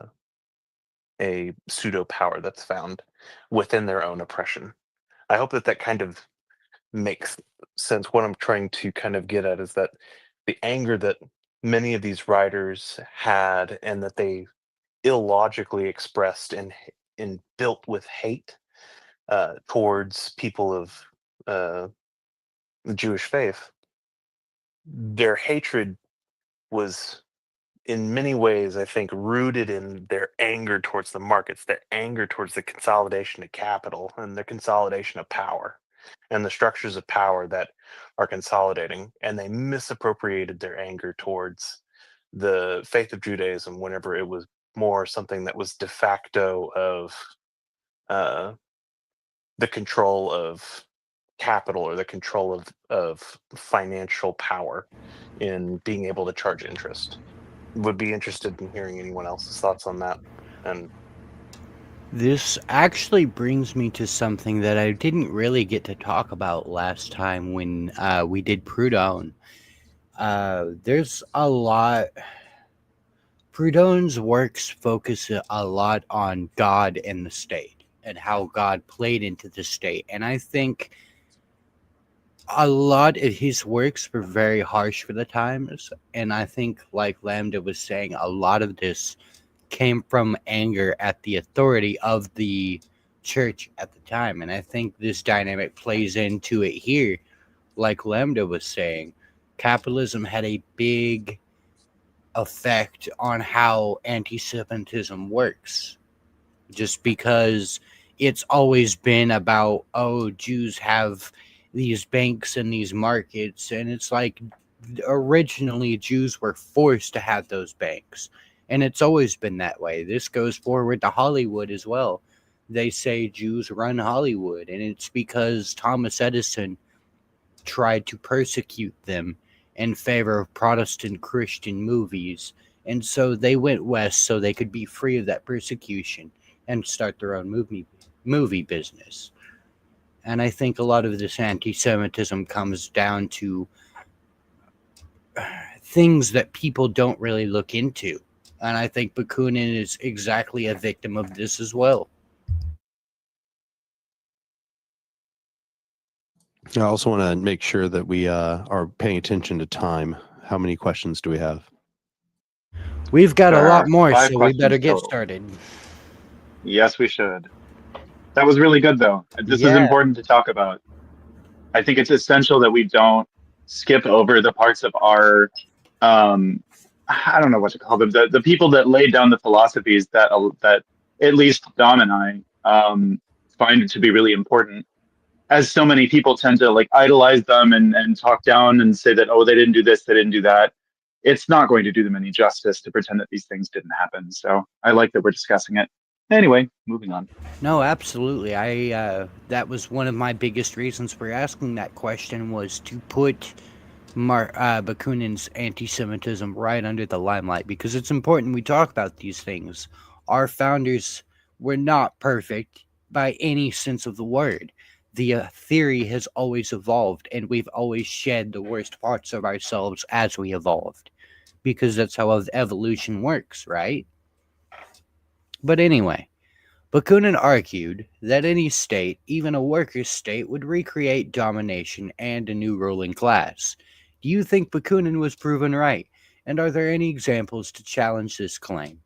a pseudo power that's found within their own oppression. I hope that that kind of makes sense. What I'm trying to kind of get at is that the anger that many of these writers had, and that they illogically expressed and built with hate towards people of the Jewish faith, their hatred was in many ways, I think, rooted in their anger towards the markets, their anger towards the consolidation of capital and the consolidation of power and the structures of power that are consolidating. And they misappropriated their anger towards the faith of Judaism whenever it was more something that was de facto of uh, the control of capital or the control of financial power in being able to charge interest. Would be interested in hearing anyone else's thoughts on that. And This actually brings me to something that I didn't really get to talk about last time when we did Proudhon. There's a lot. Proudhon's works focus a lot on God and the state and how God played into the state. And I think a lot of his works were very harsh for the times. And I think, like Lambda was saying, a lot of this came from anger at the authority of the church at the time. And I think this dynamic plays into it here. Like Lambda was saying, capitalism had a big effect on how anti-Semitism works, just because it's always been about, oh, Jews have these banks and these markets, and it's like originally Jews were forced to have those banks, and it's always been that way. This goes forward to Hollywood as well. They say Jews run Hollywood, and it's because Thomas Edison tried to persecute them in favor of Protestant Christian movies. And so they went west so they could be free of that persecution and start their own movie business. And I think a lot of this anti-Semitism comes down to things that people don't really look into. And I think Bakunin is exactly a victim of this as well. I also want to make sure that we are paying attention to time. How many questions do we have? We've got There a lot are more, 5 so we better questions get total. started. Yes, we should. That was really good, though. This is Yeah. important to talk about. I think it's essential that we don't skip over the parts of our I don't know what to call them, the people that laid down the philosophies that at least Don and I find it to be really important. As so many people tend to like idolize them and talk down and say that, oh, they didn't do this, they didn't do that. It's not going to do them any justice to pretend that these things didn't happen. So I like that we're discussing it. Anyway, moving on. No, absolutely. That was one of my biggest reasons for asking that question, was to put Bakunin's anti-Semitism right under the limelight, because it's important we talk about these things. Our founders were not perfect by any sense of the word. The theory has always evolved, and we've always shed the worst parts of ourselves as we evolved, because that's how evolution works, right? But anyway, Bakunin argued that any state, even a workers' state, would recreate domination and a new ruling class. Do you think Bakunin was proven right? And are there any examples to challenge this claim?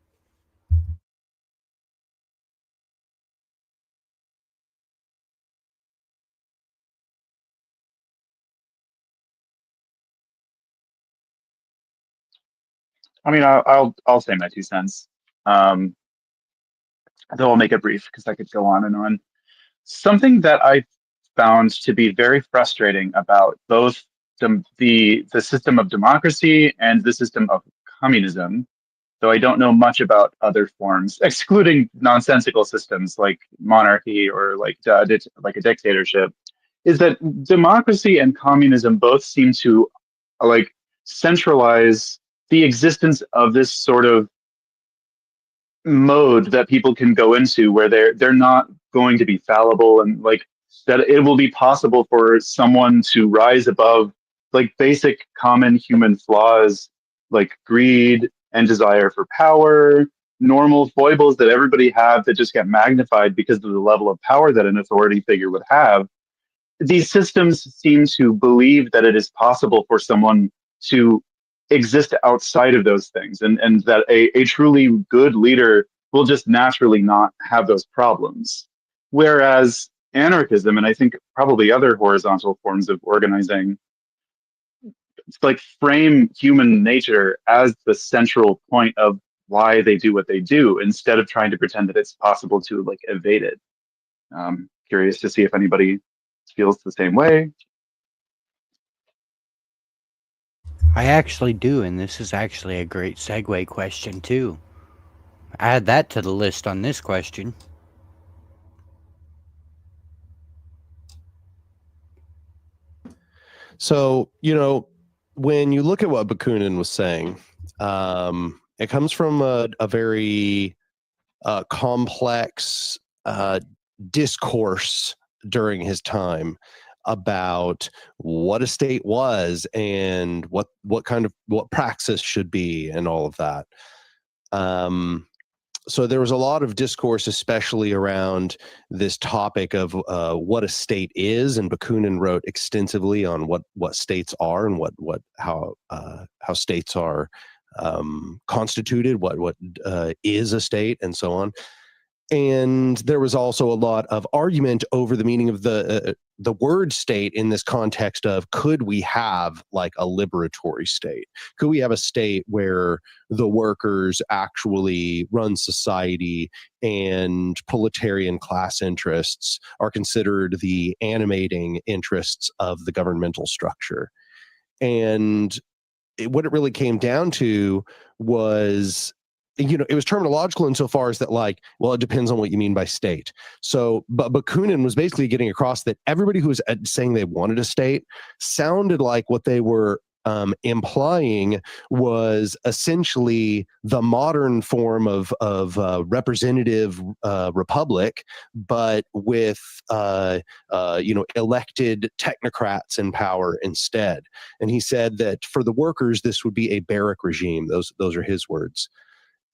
I mean, I'll say my 2 cents. Though I'll make it brief because I could go on and on. Something that I found to be very frustrating about both the system of democracy and the system of communism, though I don't know much about other forms, excluding nonsensical systems like monarchy or like like a dictatorship, is that democracy and communism both seem to like centralize the existence of this sort of mode that people can go into where they're not going to be fallible, and like that it will be possible for someone to rise above like basic common human flaws like greed and desire for power, normal foibles that everybody have that just get magnified because of the level of power that an authority figure would have. These systems seem to believe that it is possible for someone to exist outside of those things, and that a truly good leader will just naturally not have those problems. Whereas anarchism, and I think probably other horizontal forms of organizing, like frame human nature as the central point of why they do what they do, instead of trying to pretend that it's possible to like evade it. Curious to see if anybody feels the same way. I actually do, and this is actually a great segue question, too. Add that to the list on this question. So, when you look at what Bakunin was saying, it comes from a very complex discourse during his time about what a state was and what praxis should be and all of that. So there was a lot of discourse, especially around this topic of what a state is, and Bakunin wrote extensively on what states are and how states are constituted, what is a state, and so on. And there was also a lot of argument over the meaning of the word state in this context of, could we have like a liberatory state? Could we have a state where the workers actually run society and proletarian class interests are considered the animating interests of the governmental structure? And what it really came down to was, it was terminological insofar as that, like, well, it depends on what you mean by state. So, but Bakunin was basically getting across that everybody who was saying they wanted a state sounded like what they were implying was essentially the modern form of representative republic, but with elected technocrats in power instead. And he said that for the workers, this would be a barrack regime. Those are his words.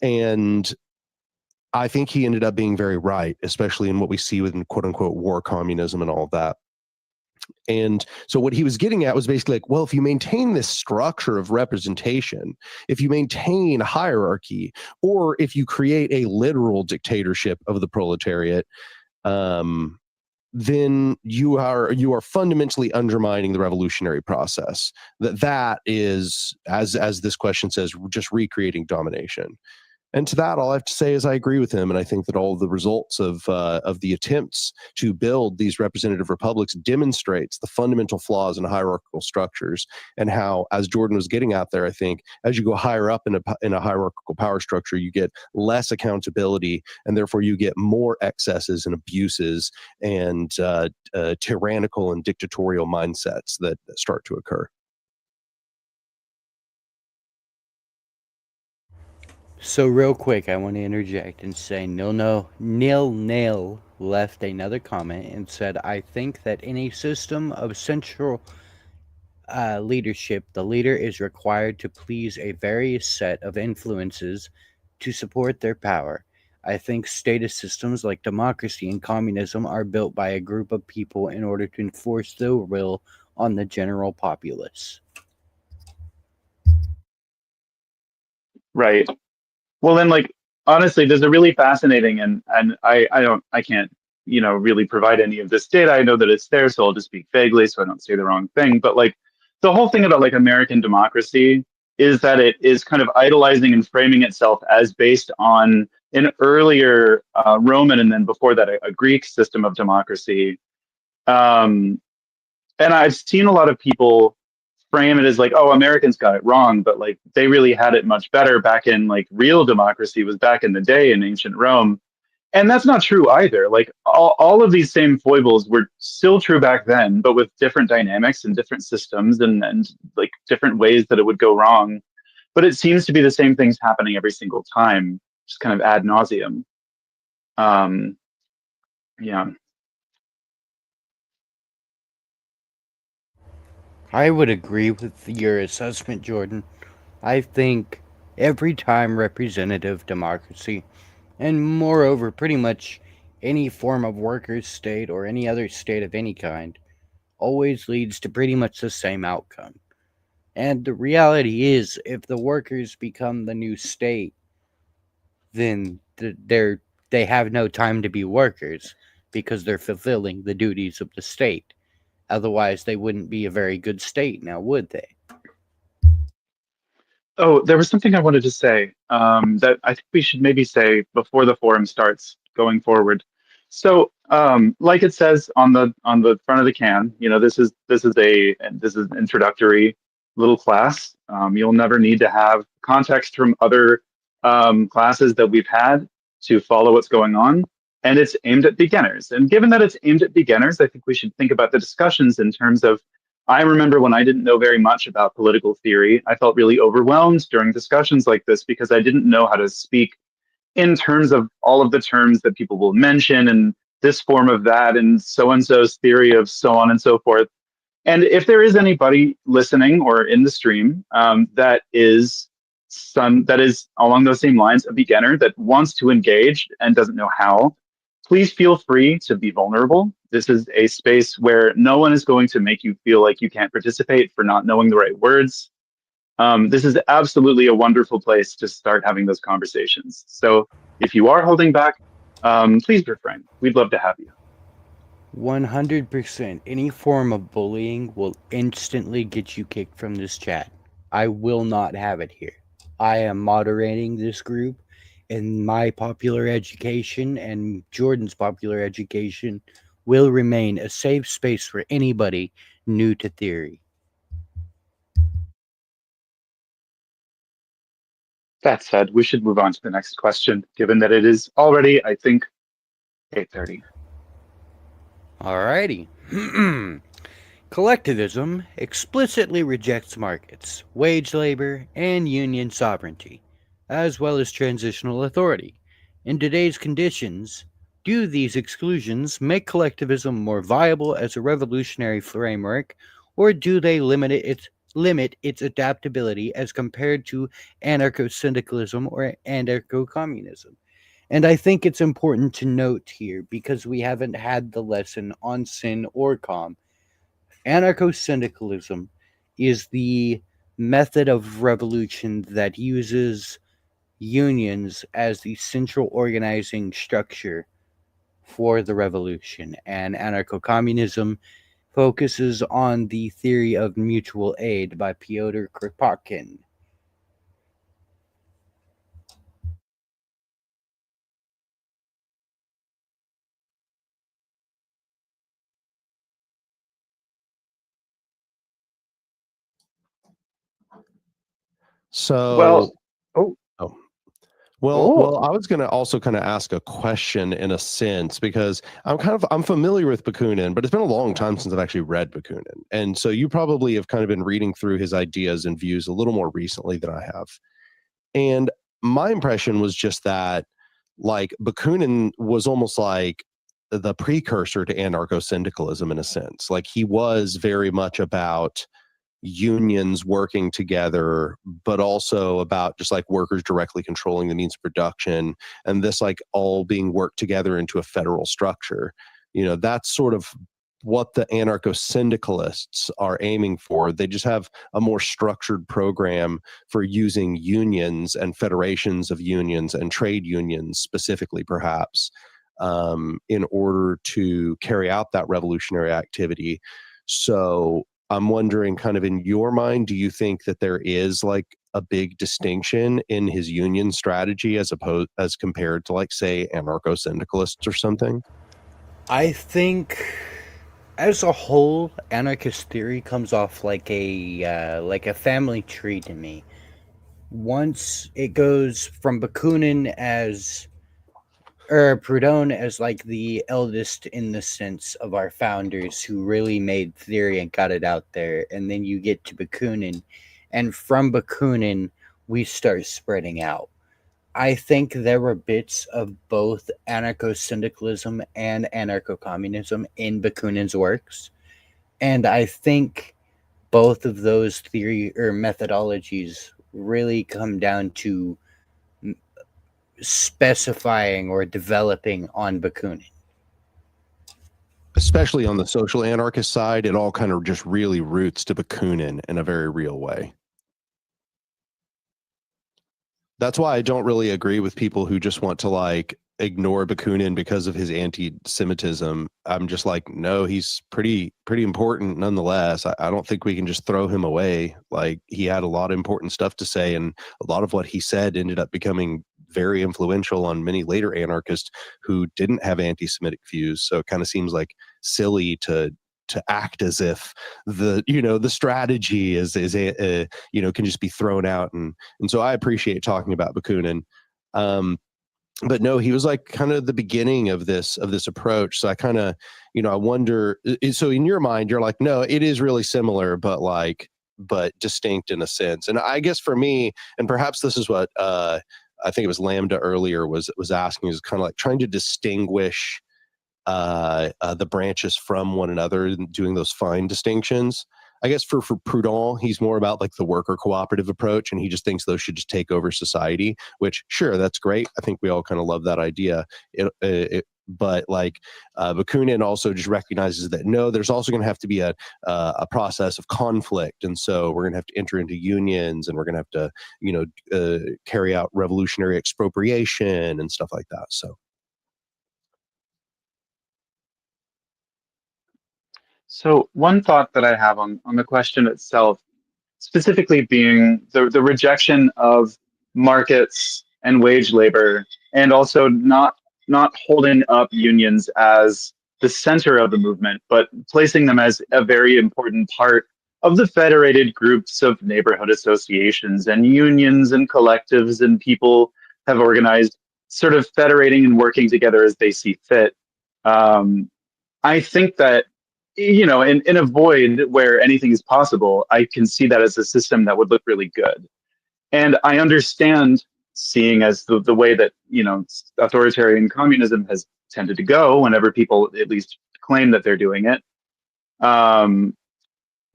And I think he ended up being very right, especially in what we see within quote unquote war communism and all of that. And so what he was getting at was basically like, well, if you maintain this structure of representation, if you maintain hierarchy, or if you create a literal dictatorship of the proletariat, then you are fundamentally undermining the revolutionary process. That is, as this question says, just recreating domination. And to that, all I have to say is I agree with him, and I think that all the results of the attempts to build these representative republics demonstrates the fundamental flaws in hierarchical structures, and how, as Jordan was getting at there, I think as you go higher up in a hierarchical power structure, you get less accountability, and therefore you get more excesses and abuses and tyrannical and dictatorial mindsets that start to occur. So real quick, I want to interject and say Nil left another comment and said, I think that in a system of central leadership, the leader is required to please a various set of influences to support their power. I think statist systems like democracy and communism are built by a group of people in order to enforce their will on the general populace. Right. Well, then, like, honestly, there's a really fascinating, and I can't, really provide any of this data. I know that it's there, so I'll just speak vaguely so I don't say the wrong thing. But like, the whole thing about like American democracy is that it is kind of idolizing and framing itself as based on an earlier Roman, and then before that a Greek system of democracy. Um, and I've seen a lot of people frame it as like, oh, Americans got it wrong, but like they really had it much better back in like real democracy was back in the day in ancient Rome. And that's not true either. Like all of these same foibles were still true back then, but with different dynamics and different systems and like different ways that it would go wrong. But it seems to be the same things happening every single time, just kind of ad nauseum. Yeah. I would agree with your assessment, Jordan. I think every time representative democracy, and moreover, pretty much any form of workers' state or any other state of any kind, always leads to pretty much the same outcome. And the reality is, if the workers become the new state, then they have no time to be workers because they're fulfilling the duties of the state. Otherwise, they wouldn't be a very good state now, would they? Oh, there was something I wanted to say that I think we should maybe say before the forum starts going forward. So, like it says on the front of the can, this is an introductory little class. You'll never need to have context from other classes that we've had to follow what's going on, and it's aimed at beginners. And given that it's aimed at beginners, I think we should think about the discussions in terms of I remember when I didn't know very much about political theory, I felt really overwhelmed during discussions like this because I didn't know how to speak in terms of all of the terms that people will mention and this form of that and so-and-so's theory of so on and so forth. And if there is anybody listening or in the stream that is along those same lines, a beginner that wants to engage and doesn't know how, please feel free to be vulnerable. This is a space where no one is going to make you feel like you can't participate for not knowing the right words. This is absolutely a wonderful place to start having those conversations. So if you are holding back, please refrain. We'd love to have you. 100%. Any form of bullying will instantly get you kicked from this chat. I will not have it here. I am moderating this group, and my popular education and Jordan's popular education will remain a safe space for anybody new to theory. That said, we should move on to the next question, given that it is already, I think, 8:30. Alrighty. Collectivism explicitly rejects markets, wage labor, and union sovereignty, as well as transitional authority. In today's conditions, do these exclusions make collectivism more viable as a revolutionary framework, or do they limit its adaptability as compared to anarcho-syndicalism or anarcho-communism? And I think it's important to note here, because we haven't had the lesson on sin or com. Anarcho-syndicalism is the method of revolution that uses unions as the central organizing structure for the revolution, and anarcho-communism focuses on the theory of mutual aid by Pyotr Kropotkin. So, Well, oh, well, I was going to also kind of ask a question in a sense, because I'm familiar with Bakunin, but it's been a long time since I've actually read Bakunin. And so you probably have kind of been reading through his ideas and views a little more recently than I have. And my impression was just that, like, Bakunin was almost like the precursor to anarcho-syndicalism in a sense. Like, he was very much about unions working together, but also about just like workers directly controlling the means of production, and this like all being worked together into a federal structure. You know, that's sort of what the anarcho-syndicalists are aiming for. They just have a more structured program for using unions and federations of unions and trade unions specifically, perhaps, in order to carry out that revolutionary activity. So I'm wondering, kind of in your mind, do you think that there is like a big distinction in his union strategy as compared to, like, say, anarcho-syndicalists or something? I think, as a whole, anarchist theory comes off like a family tree to me. Once it goes from Bakunin as, or Proudhon as like the eldest in the sense of our founders who really made theory and got it out there, and then you get to Bakunin, and from Bakunin we start spreading out. I think there were bits of both anarcho-syndicalism and anarcho-communism in Bakunin's works, and I think both of those theory or methodologies really come down to specifying or developing on Bakunin. Especially on the social anarchist side, it all kind of just really roots to Bakunin in a very real way. That's why I don't really agree with people who just want to like ignore Bakunin because of his anti-Semitism. I'm just like, no, he's pretty important nonetheless. I don't think we can just throw him away. Like, he had a lot of important stuff to say, and a lot of what he said ended up becoming very influential on many later anarchists who didn't have anti-Semitic views. So it kind of seems like silly to act as if the strategy is can just be thrown out, and so I appreciate talking about Bakunin. But no, he was like kind of the beginning of this approach. So I kind of, I wonder, so in your mind you're like, no, it is really similar, but distinct in a sense. And I guess for me, and perhaps this is what I think it was Lambda earlier was asking, is kind of like trying to distinguish the branches from one another and doing those fine distinctions. I guess for Proudhon, he's more about like the worker cooperative approach, and he just thinks those should just take over society, which, sure, that's great. I think we all kind of love that idea. But like Bakunin also just recognizes that, no, there's also going to have to be a process of conflict. And so we're going to have to enter into unions, and we're going to have to, carry out revolutionary expropriation and stuff like that. So one thought that I have on the question itself, specifically being the rejection of markets and wage labor, and also not holding up unions as the center of the movement, but placing them as a very important part of the federated groups of neighborhood associations and unions and collectives, and people have organized, sort of federating and working together as they see fit. I think that, in a void where anything is possible, I can see that as a system that would look really good. And I understand, seeing as the way that, authoritarian communism has tended to go whenever people at least claim that they're doing it.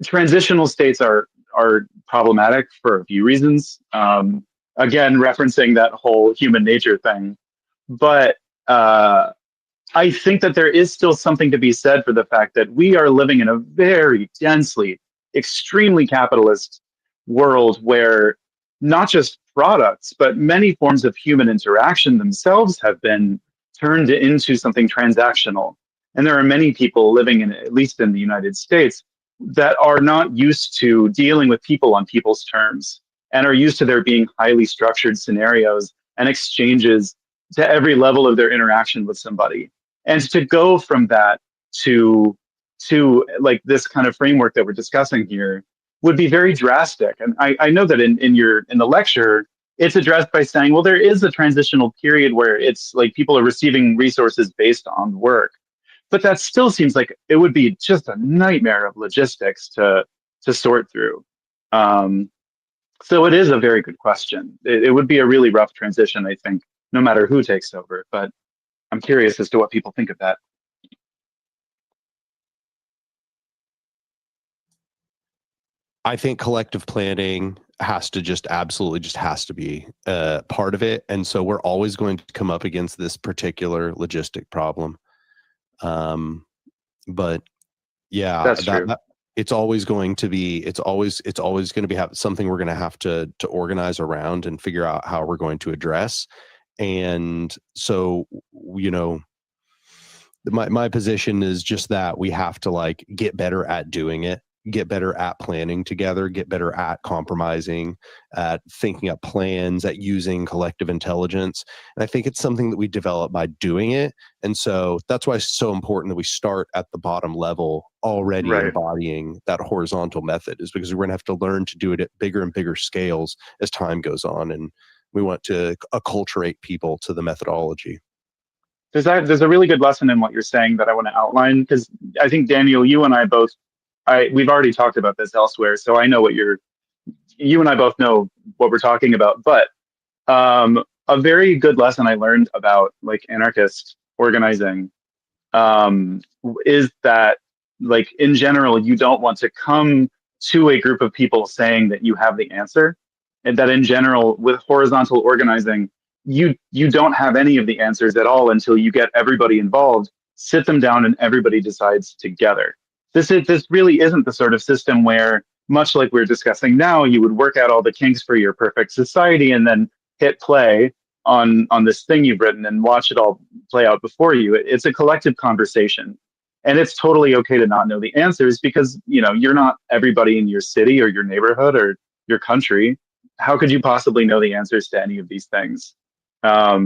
Transitional states are problematic for a few reasons. Again, referencing that whole human nature thing. But I think that there is still something to be said for the fact that we are living in a very densely, extremely capitalist world where not just products, but many forms of human interaction themselves have been turned into something transactional. And there are many people living in, at least in the United States, that are not used to dealing with people on people's terms and are used to there being highly structured scenarios and exchanges to every level of their interaction with somebody. And to go from that to like this kind of framework that we're discussing here would be very drastic. And I know that in the lecture, it's addressed by saying, well, there is a transitional period where it's like people are receiving resources based on work. But that still seems like it would be just a nightmare of logistics to sort through. So it is a very good question. It would be a really rough transition, I think, no matter who takes over. But I'm curious as to what people think of that. I think collective planning has to just absolutely just has to be part of it. And so we're always going to come up against this particular logistic problem. But yeah, That's true. It's always going to be, it's always going to be something we're going to have to organize around and figure out how we're going to address. And so, you know, my position is just that we have to like get better at doing it, get better at planning together, get better at compromising, at thinking up plans, at using collective intelligence. And I think it's something that we develop by doing it. And so that's why it's so important that we start at the bottom level already embodying that horizontal method, is because we're going to have to learn to do it at bigger and bigger scales as time goes on. And we want to acculturate people to the methodology. There's a really good lesson in what you're saying that I want to outline, because I think, Daniel, you and I both, we've already talked about this elsewhere, so I know what you and I both know what we're talking about. But a very good lesson I learned about like anarchist organizing is that, like, in general, you don't want to come to a group of people saying that you have the answer, and that in general with horizontal organizing, you don't have any of the answers at all until you get everybody involved, sit them down, and everybody decides together. This really isn't the sort of system where, much like we're discussing now, you would work out all the kinks for your perfect society and then hit play on this thing you've written and watch it all play out before you. It's a collective conversation. And it's totally okay to not know the answers, because, you know, you're not everybody in your city or your neighborhood or your country. How could you possibly know the answers to any of these things? I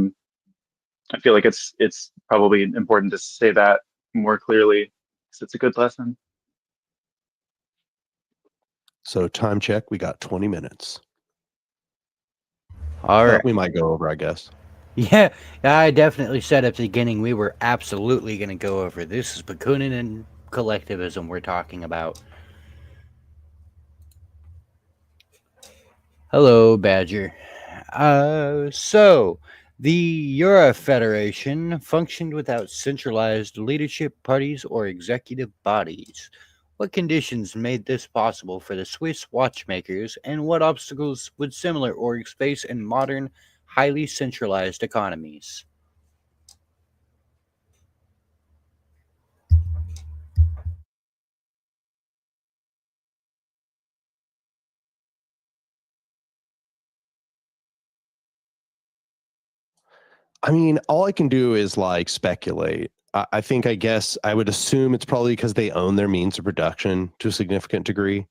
feel like it's probably important to say that more clearly, because it's a good lesson. So time check, we got 20 minutes. All right. We might go over, I guess. Yeah, I definitely said at the beginning we were absolutely going to go over. This is Bakunin and collectivism we're talking about. Hello, Badger. So, the Euro Federation functioned without centralized leadership parties or executive bodies. What conditions made this possible for the Swiss watchmakers, and what obstacles would similar orgs face in modern, highly centralized economies? I mean, all I can do is like speculate. I think, I guess I would assume it's probably because they own their means of production to a significant degree,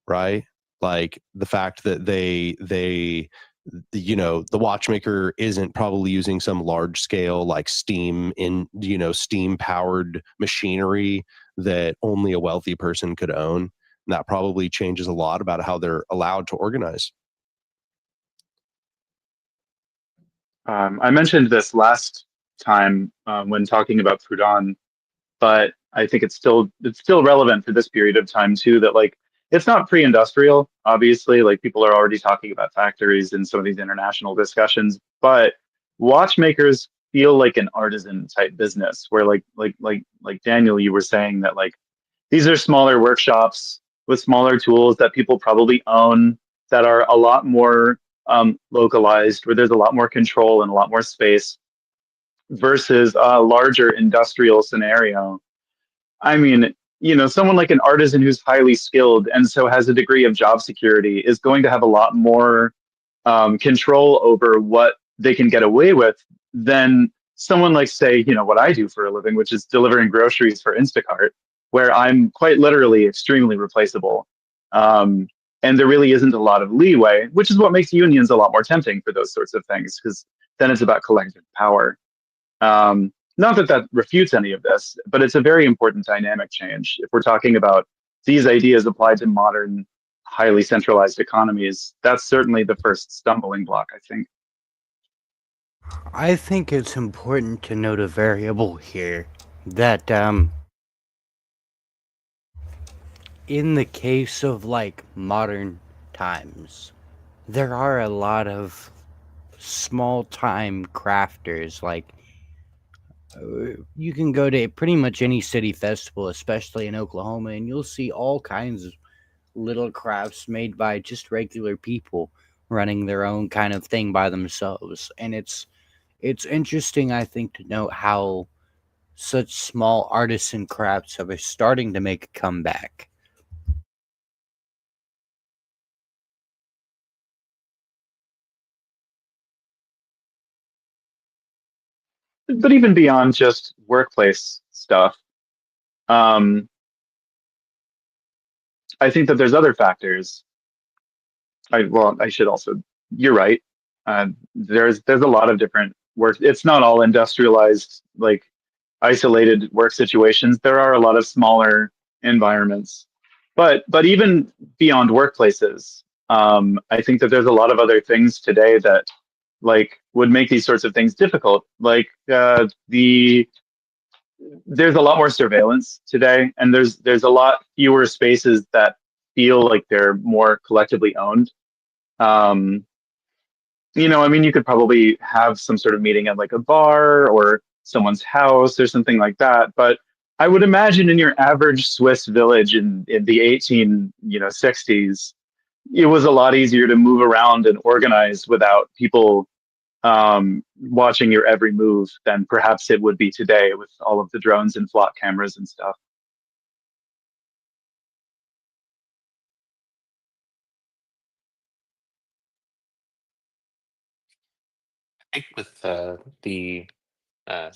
right? Like the fact that they you know, the watchmaker isn't probably using some large scale like steam powered machinery that only a wealthy person could own. And that probably changes a lot about how they're allowed to organize. I mentioned this last time when talking about Proudhon, but I think it's still relevant for this period of time too. That, like, it's not pre-industrial, obviously. Like, people are already talking about factories in some of these international discussions, but watchmakers feel like an artisan type business, where like Daniel, you were saying that, like, these are smaller workshops with smaller tools that people probably own, that are a lot more localized, where there's a lot more control and a lot more space, versus a larger industrial scenario. I mean, you know, someone like an artisan who's highly skilled and so has a degree of job security is going to have a lot more control over what they can get away with than someone like, say, what I do for a living, which is delivering groceries for Instacart, where I'm quite literally extremely replaceable. And there really isn't a lot of leeway, which is what makes unions a lot more tempting for those sorts of things, because then it's about collective power. Not that that refutes any of this, but it's a very important dynamic change. If we're talking about these ideas applied to modern, highly centralized economies, that's certainly the first stumbling block, I think. I think it's important to note a variable here that in the case of like modern times, there are a lot of small time crafters. Like you can go to pretty much any city festival, especially in Oklahoma, and you'll see all kinds of little crafts made by just regular people running their own kind of thing by themselves. And it's interesting, I think, to note how such small artisan crafts are starting to make a comeback. But even beyond just workplace stuff, um, I think that there's other factors. I should also, you're right. There's a lot of different work. It's not all industrialized, like isolated work situations. There are a lot of smaller environments, but even beyond workplaces, I think that there's a lot of other things today that like would make these sorts of things difficult. Like there's a lot more surveillance today, and there's a lot fewer spaces that feel like they're more collectively owned. Um, I mean, you could probably have some sort of meeting at like a bar or someone's house or something like that. But I would imagine in your average Swiss village in the 60s, it was a lot easier to move around and organize without people watching your every move than perhaps it would be today with all of the drones and flock cameras and stuff. I think with the uh,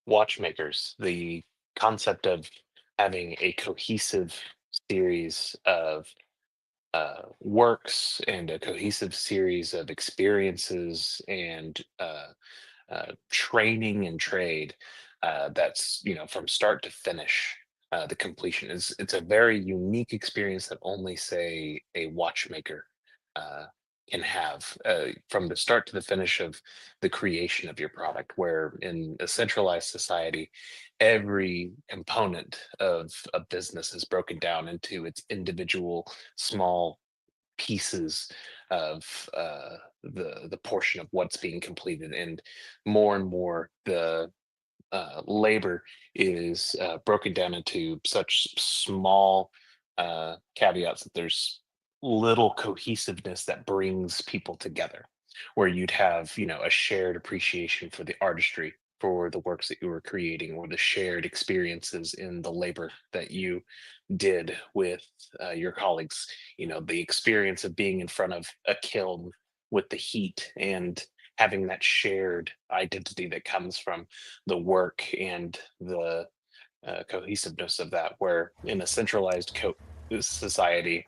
watchmakers, the concept of having a cohesive series of works and a cohesive series of experiences and training and trade that's from start to finish. The completion is it's a very unique experience that only say a watchmaker uh, can have from the start to the finish of the creation of your product, where in a centralized society every component of a business is broken down into its individual small pieces of the portion of what's being completed, and more the labor is broken down into such small caveats that there's little cohesiveness that brings people together, where you'd have a shared appreciation for the artistry, for the works that you were creating, or the shared experiences in the labor that you did with your colleagues. The experience of being in front of a kiln with the heat and having that shared identity that comes from the work and the cohesiveness of that, where in a centralized society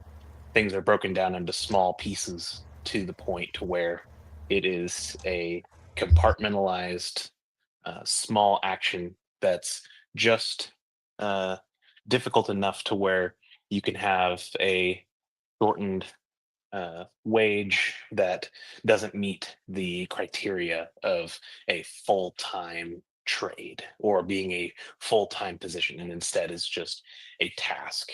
things are broken down into small pieces to the point to where it is a compartmentalized small action that's just uh, difficult enough to where you can have a shortened wage that doesn't meet the criteria of a full-time trade or being a full-time position, and instead is just a task.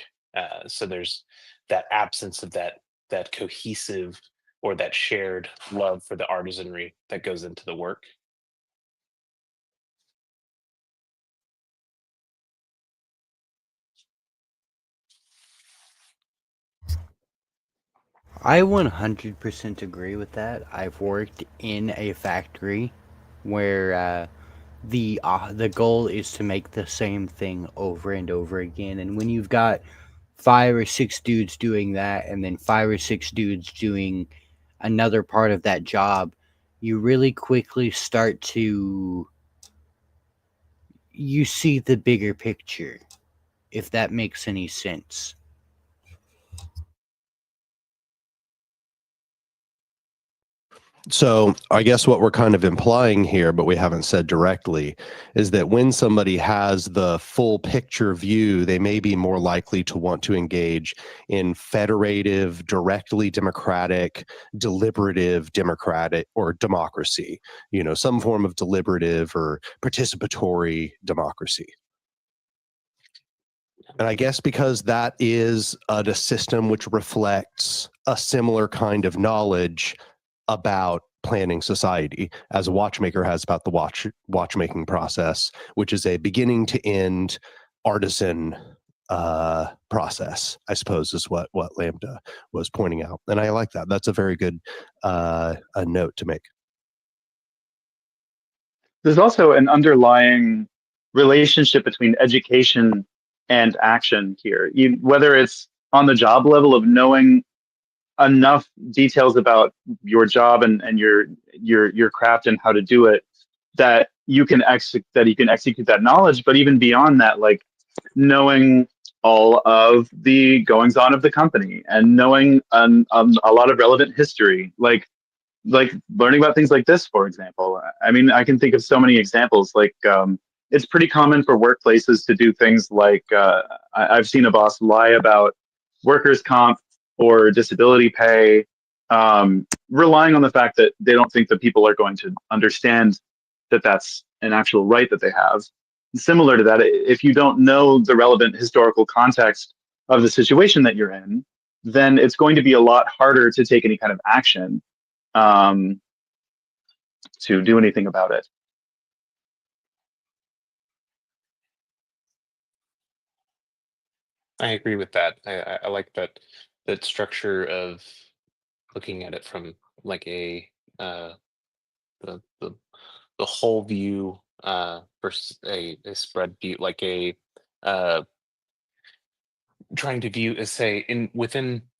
So there's that absence of that cohesive or that shared love for the artisanry that goes into the work. I 100% agree with that. I've worked in a factory where the goal is to make the same thing over and over again, and when you've got 5 or 6 dudes doing that, and then 5 or 6 dudes doing another part of that job, you really quickly start to you see the bigger picture, if that makes any sense. So I guess what we're kind of implying here, but we haven't said directly, is that when somebody has the full picture view, they may be more likely to want to engage in federative, directly democratic, deliberative democratic or democracy, some form of deliberative or participatory democracy. And I guess because that is a system which reflects a similar kind of knowledge about planning society as a watchmaker has about the watchmaking process, which is a beginning to end artisan process, I suppose, is what Lambda was pointing out. And I like that. That's a very good a note to make. There's also an underlying relationship between education and action here, whether it's on the job level of knowing enough details about your job and your craft and how to do it that you can execute that knowledge, but even beyond that, like knowing all of the goings on of the company and knowing a lot of relevant history, like learning about things like this, for example. I mean, I can think of so many examples. Like it's pretty common for workplaces to do things like I've seen a boss lie about workers' comp or disability pay, relying on the fact that they don't think that people are going to understand that that's an actual right that they have. Similar to that, if you don't know the relevant historical context of the situation that you're in, then it's going to be a lot harder to take any kind of action to do anything about it. I agree with that. I like that structure of looking at it from like the whole view versus a spread view, like a trying to view as say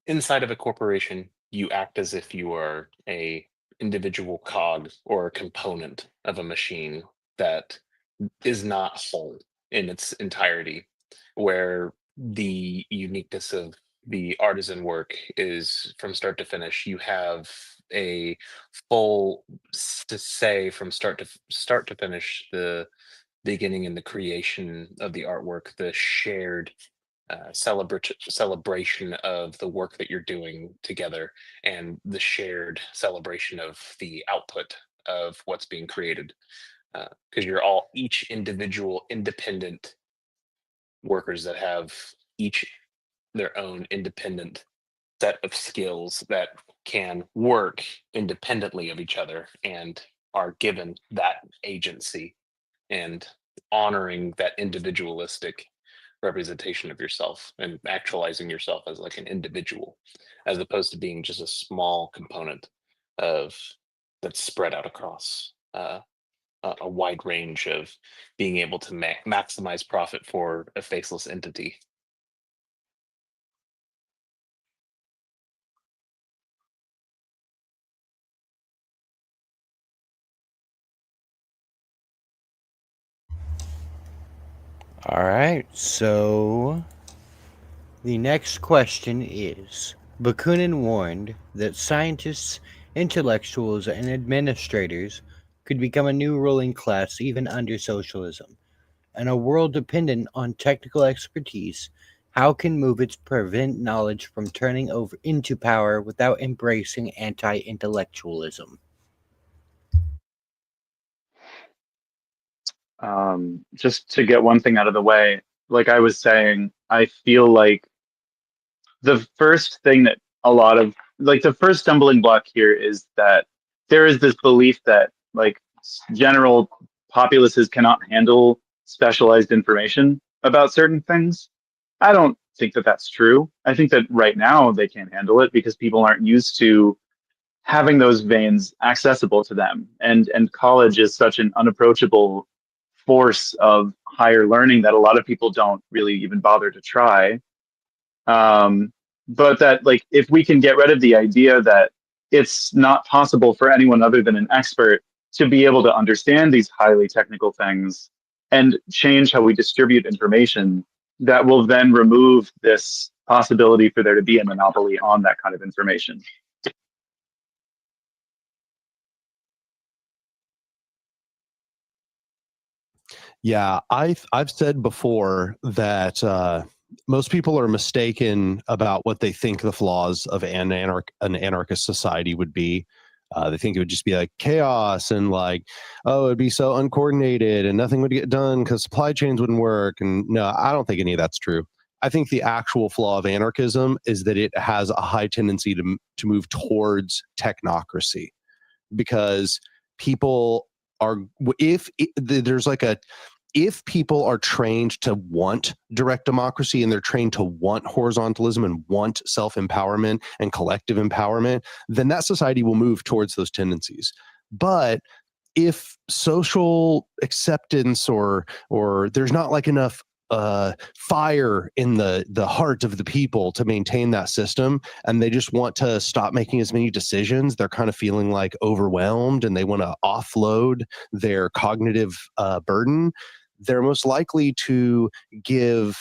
inside of a corporation, you act as if you are a individual cog or a component of a machine that is not whole in its entirety, where the uniqueness of the artisan work is from start to finish. You have a full to say from start to finish, the beginning and the creation of the artwork, the shared celebration of the work that you're doing together, and the shared celebration of the output of what's being created, because you're all each individual independent workers that have each their own independent set of skills that can work independently of each other and are given that agency, and honoring that individualistic representation of yourself and actualizing yourself as like an individual, as opposed to being just a small component of that's spread out across a wide range of being able to maximize profit for a faceless entity. All right, so the next question is, Bakunin warned that scientists, intellectuals, and administrators could become a new ruling class even under socialism. In a world dependent on technical expertise, how can movements prevent knowledge from turning over into power without embracing anti-intellectualism? Just to get one thing out of the way, like I was saying, I feel like the first thing that the first stumbling block here is that there is this belief that like general populaces cannot handle specialized information about certain things. I don't think that that's true. I think that right now they can't handle it because people aren't used to having those veins accessible to them. And college is such an unapproachable force of higher learning that a lot of people don't really even bother to try. But that like if we can get rid of the idea that it's not possible for anyone other than an expert to be able to understand these highly technical things, and change how we distribute information that will then remove this possibility for there to be a monopoly on that kind of information. Yeah, I've said before that most people are mistaken about what they think the flaws of an anarchist society would be. They think it would just be like chaos and like, oh, it'd be so uncoordinated and nothing would get done because supply chains wouldn't work. And no, I don't think any of that's true. I think the actual flaw of anarchism is that it has a high tendency to move towards technocracy, because people are, there's like a, if people are trained to want direct democracy and they're trained to want horizontalism and want self-empowerment and collective empowerment, then that society will move towards those tendencies. But if social acceptance or there's not like enough fire in the heart of the people to maintain that system, and they just want to stop making as many decisions, they're kind of feeling like overwhelmed and they want to offload their cognitive burden, they're most likely to give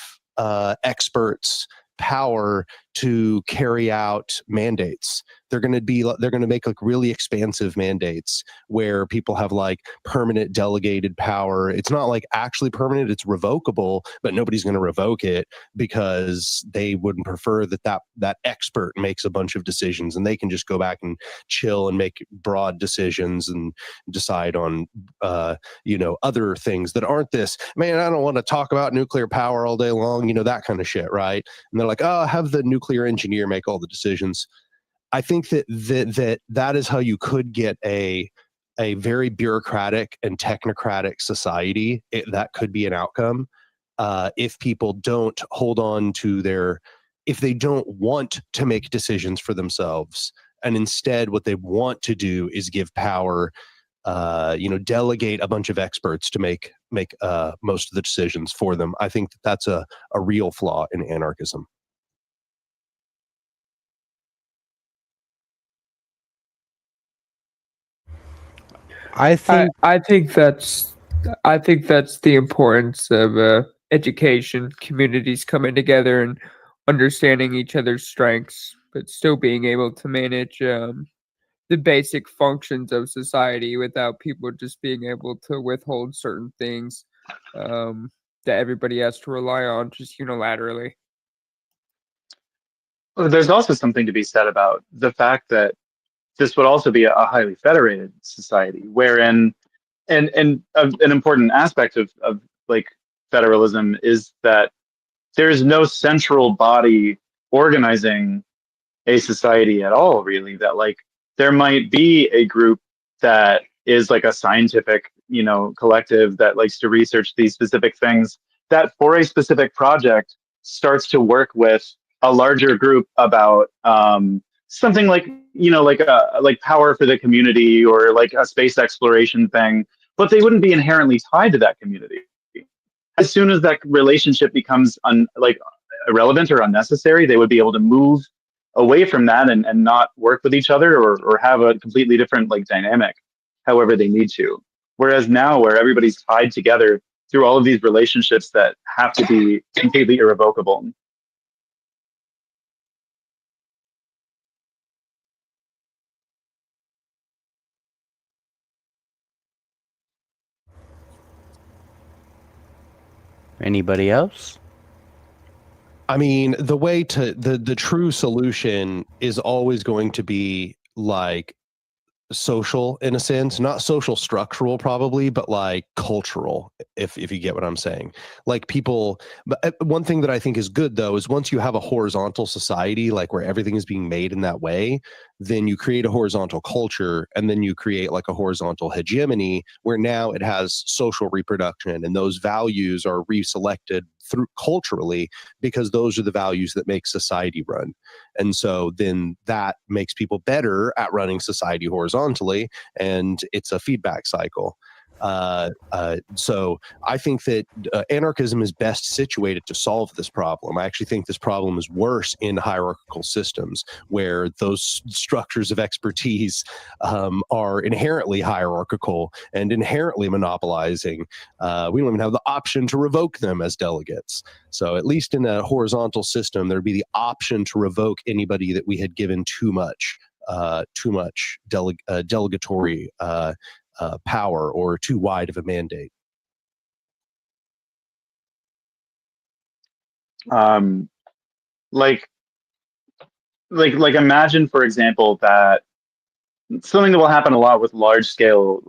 experts power to carry out mandates. They're going to make like really expansive mandates where people have like permanent delegated power. It's not like actually permanent, it's revocable, but nobody's going to revoke it because they wouldn't prefer that expert makes a bunch of decisions and they can just go back and chill and make broad decisions and decide on other things that aren't this, man, I don't want to talk about nuclear power all day long, that kind of shit, right? And they're like, oh, have the nuclear engineer make all the decisions. I think that is how you could get a very bureaucratic and technocratic society. That could be an outcome if people don't hold on to if they don't want to make decisions for themselves, and instead what they want to do is give power, delegate a bunch of experts to make most of the decisions for them. I think that's a real flaw in anarchism. I think I think that's the importance of education, communities coming together and understanding each other's strengths, but still being able to manage the basic functions of society without people just being able to withhold certain things that everybody has to rely on just unilaterally. Well, there's also something to be said about the fact that this would also be a highly federated society, wherein and an important aspect of like federalism is that there's no central body organizing a society at all, really. That like there might be a group that is like a scientific, collective that likes to research these specific things, that for a specific project starts to work with a larger group about something like like power for the community or like a space exploration thing, but they wouldn't be inherently tied to that community. As soon as that relationship becomes irrelevant or unnecessary, they would be able to move away from that and not work with each other or have a completely different like dynamic however they need to. Whereas now, where everybody's tied together through all of these relationships that have to be completely irrevocable. Anybody else? I mean, the way to the true solution is always going to be like social in a sense, not social structural probably, but like cultural, if you get what I'm saying. Like people, but one thing that I think is good though is once you have a horizontal society, like where everything is being made in that way, then you create a horizontal culture, and then you create like a horizontal hegemony where now it has social reproduction, and those values are reselected through culturally because those are the values that make society run. And so then that makes people better at running society horizontally, and it's a feedback cycle. So I think that anarchism is best situated to solve this problem. I actually think this problem is worse in hierarchical systems where those structures of expertise are inherently hierarchical and inherently monopolizing. We don't even have the option to revoke them as delegates. So at least in a horizontal system, there'd be the option to revoke anybody that we had given too much delegatory power or too wide of a mandate. Like imagine, for example, that something that will happen a lot with large scale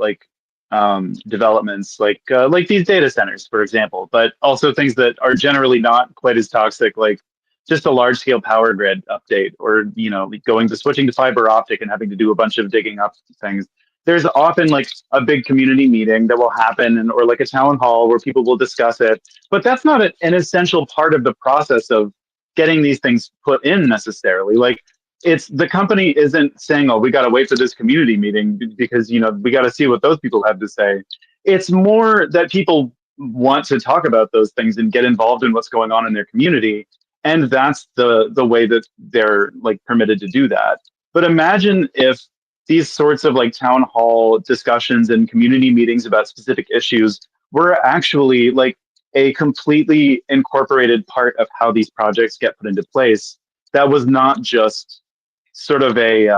developments, like these data centers, for example, but also things that are generally not quite as toxic, like just a large scale power grid update, or like switching to fiber optic and having to do a bunch of digging up things. There's often like a big community meeting that will happen, or like a town hall where people will discuss it, but that's not an essential part of the process of getting these things put in necessarily. Like, it's the company isn't saying, oh, we got to wait for this community meeting because we got to see what those people have to say. It's more that people want to talk about those things and get involved in what's going on in their community, and that's the way that they're like permitted to do that. But imagine if these sorts of like town hall discussions and community meetings about specific issues were actually like a completely incorporated part of how these projects get put into place. That was not just sort of a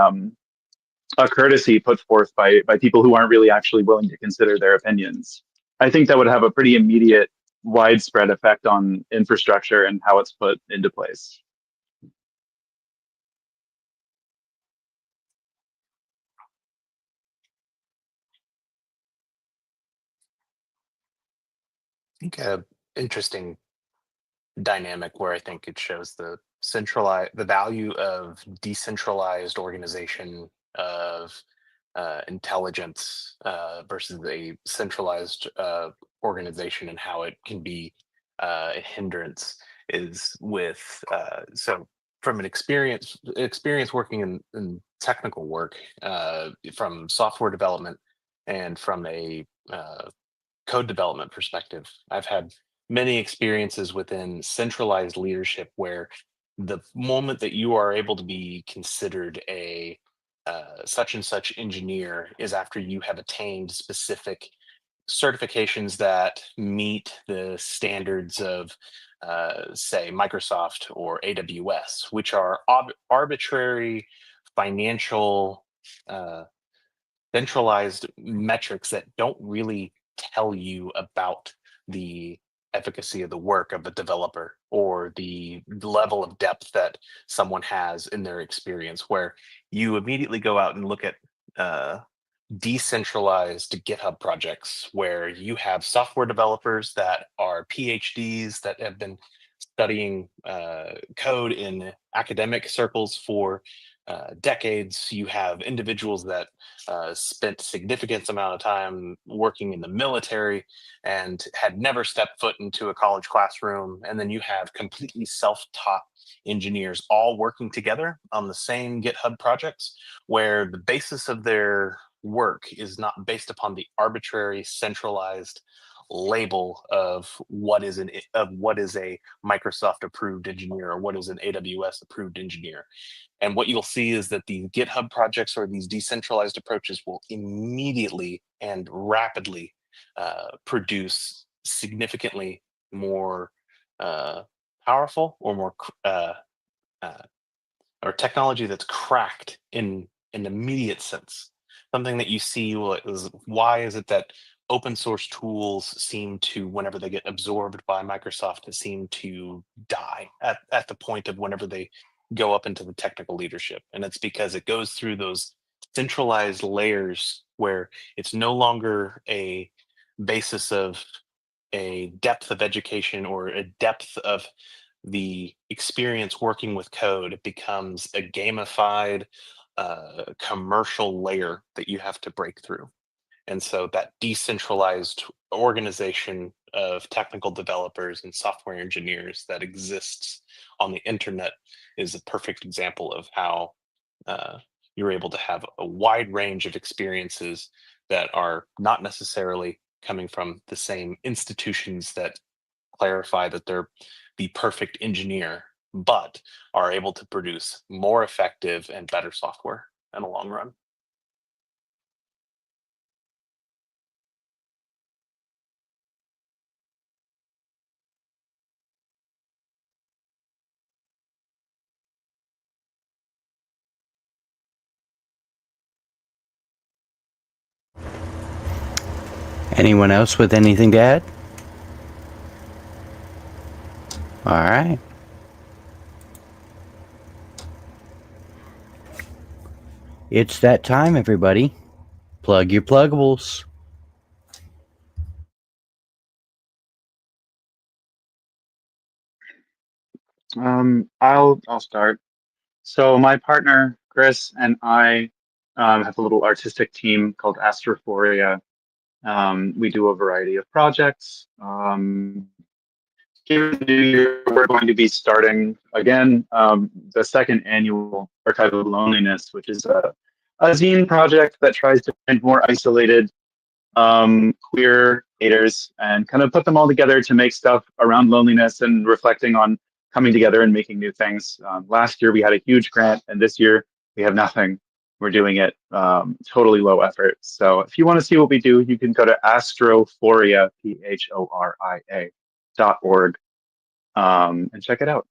courtesy put forth by people who aren't really actually willing to consider their opinions. I think that would have a pretty immediate, widespread effect on infrastructure and how it's put into place. I think a interesting dynamic where I think it shows the value of decentralized organization of intelligence versus a centralized organization, and how it can be a hindrance is with so from an experience working in technical work, from software development and from a code development perspective. I've had many experiences within centralized leadership where the moment that you are able to be considered a such and such engineer is after you have attained specific certifications that meet the standards of, say, Microsoft or AWS, which are arbitrary financial uh, centralized metrics that don't really tell you about the efficacy of the work of a developer or the level of depth that someone has in their experience, where you immediately go out and look at decentralized GitHub projects where you have software developers that are PhDs that have been studying code in academic circles for decades. You have individuals that spent significant amount of time working in the military and had never stepped foot into a college classroom. And then you have completely self-taught engineers all working together on the same GitHub projects, where the basis of their work is not based upon the arbitrary centralized label of what is a Microsoft approved engineer or what is an AWS approved engineer. And what you'll see is that the GitHub projects or these decentralized approaches will immediately and rapidly produce significantly more powerful or more uh, or technology that's cracked in an immediate sense. Something that you see is, why is it that open source tools seem to, whenever they get absorbed by Microsoft, to seem to die at the point of whenever they go up into the technical leadership? And it's because it goes through those centralized layers where it's no longer a basis of a depth of education or a depth of the experience working with code. It becomes a gamified commercial layer that you have to break through. And so that decentralized organization of technical developers and software engineers that exists on the internet is a perfect example of how you're able to have a wide range of experiences that are not necessarily coming from the same institutions that clarify that they're the perfect engineer, but are able to produce more effective and better software in the long run. Anyone else with anything to add? All right. It's that time, everybody. Plug your pluggables. I'll start. So my partner Chris and I have a little artistic team called Astrophoria. We do a variety of projects. Here in the new year, we're going to be starting again the second annual Archive of Loneliness, which is a zine project that tries to find more isolated queer creators and kind of put them all together to make stuff around loneliness and reflecting on coming together and making new things. Last year we had a huge grant, and this year we have nothing. We're doing it totally low effort. So if you want to see what we do, you can go to astrophoria, PHORIA.org, and check it out.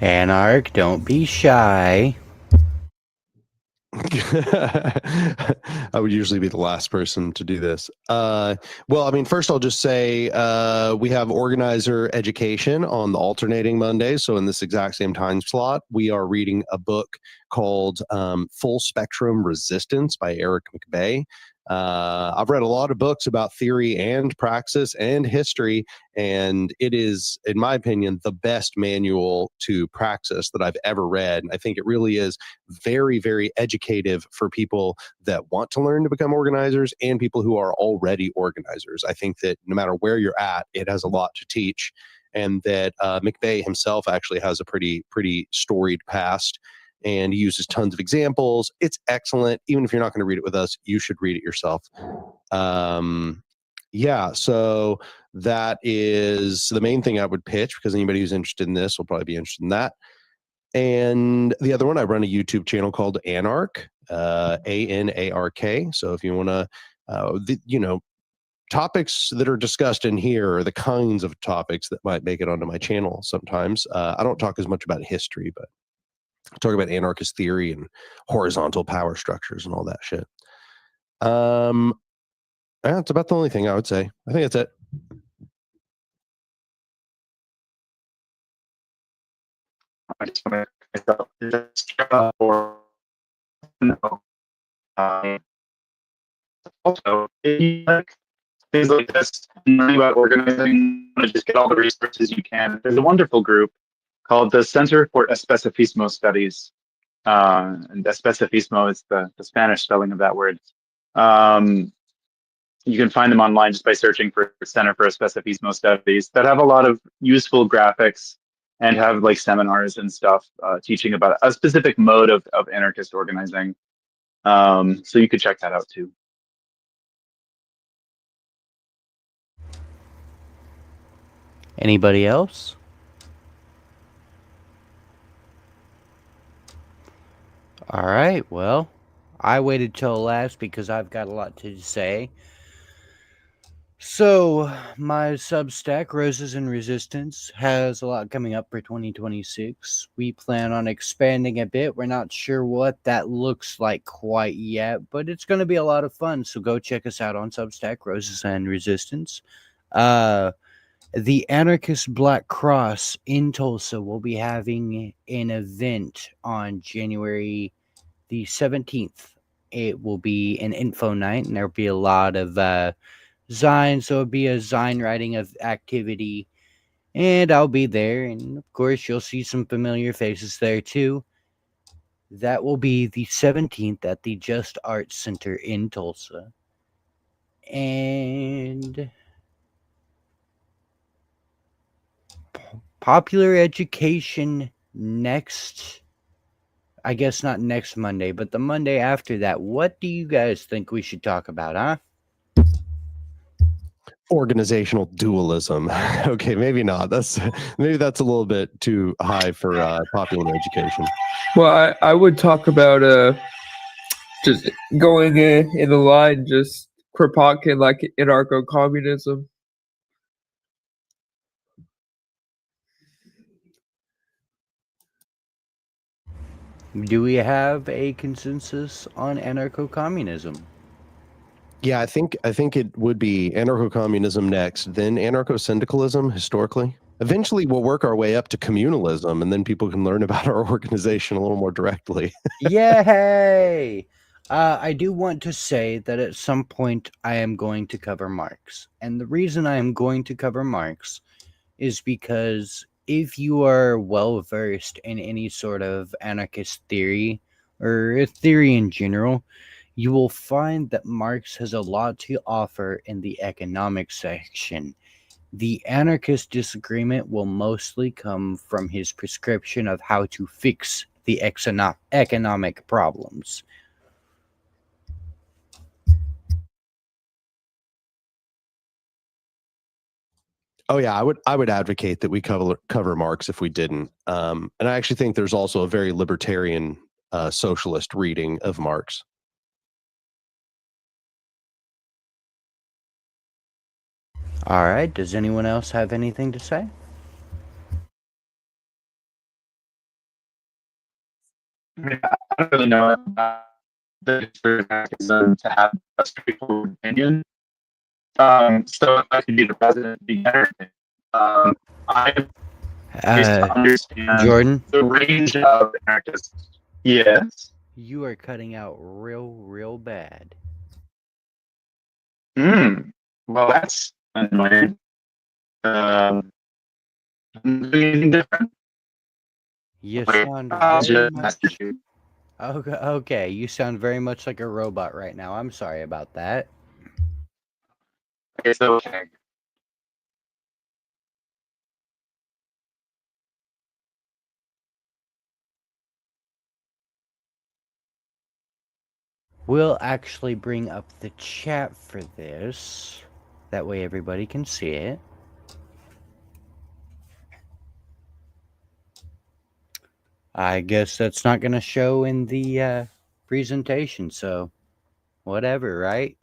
Anarch, don't be shy. I would usually be the last person to do this. Well, I mean, first I'll just say we have organizer education on the alternating Mondays. So in this exact same time slot, we are reading a book called Full Spectrum Resistance by Eric McBay. I've read a lot of books about theory and praxis and history, and it is, in my opinion, the best manual to praxis that I've ever read. And I think it really is very, very educative for people that want to learn to become organizers and people who are already organizers. I think that no matter where you're at, it has a lot to teach, and that McVeigh himself actually has a pretty storied past, and he uses tons of examples. It's excellent. Even if you're not going to read it with us, you should read it yourself. Yeah, so that is the main thing I would pitch, because anybody who's interested in this will probably be interested in that. And the other one, I run a YouTube channel called Anarch, ANARK. So if you want to, topics that are discussed in here are the kinds of topics that might make it onto my channel sometimes. I don't talk as much about history, but I talk about anarchist theory and horizontal power structures and all that shit. That's about the only thing I would say. I think that's it. I just want to for also, if you like things like this, learning about organizing, just get all the resources you can. There's a wonderful group called the Center for Especificismo Studies. And Especificismo is the Spanish spelling of that word. You can find them online just by searching for Center for Especificismo Studies, that have a lot of useful graphics and have like seminars and stuff teaching about a specific mode of anarchist organizing. So you could check that out too. Anybody else? All right, well, I waited till last because I've got a lot to say. So, my Substack, Roses and Resistance, has a lot coming up for 2026. We plan on expanding a bit. We're not sure what that looks like quite yet, but it's going to be a lot of fun. So, go check us out on Substack, Roses and Resistance. The Anarchist Black Cross in Tulsa will be having an event on January the 17th. It will be an info night, and there'll be a lot of zines. So it'll be a zine writing of activity, and I'll be there. And of course, you'll see some familiar faces there too. That will be the 17th at the Just Arts Center in Tulsa. And Popular Education next, I guess not next Monday, but the Monday after that, what do you guys think we should talk about, huh? Organizational dualism. Okay, maybe not. Maybe that's a little bit too high for popular education. Well, I would talk about just going in the line, just Kropotkin, like anarcho-communism. Do we have a consensus on anarcho-communism? Yeah, I think it would be anarcho-communism next, then anarcho-syndicalism historically. Eventually, we'll work our way up to communalism, and then people can learn about our organization a little more directly. Yay! I do want to say that at some point I am going to cover Marx. And the reason I am going to cover Marx is because if you are well versed in any sort of anarchist theory or theory in general, you will find that Marx has a lot to offer in the economic section. The anarchist disagreement will mostly come from his prescription of how to fix the economic problems. Oh yeah, I would advocate that we cover Marx if we didn't. And I actually think there's also a very libertarian socialist reading of Marx. All right, does anyone else have anything to say? I don't really know about the history of anarchism to have a straightforward opinion. So if I could be the president, beginner, I used to understand Jordan, the range of anarchists. Yes. you are cutting out real bad. Well, that's annoying. I'm doing anything different. You Wait, sound I'll very just much... message you. Okay, you sound very much like a robot right now. I'm sorry about that. It's okay. We'll actually bring up the chat for this. That way everybody can see it. I guess that's not going to show in the presentation, so whatever, right?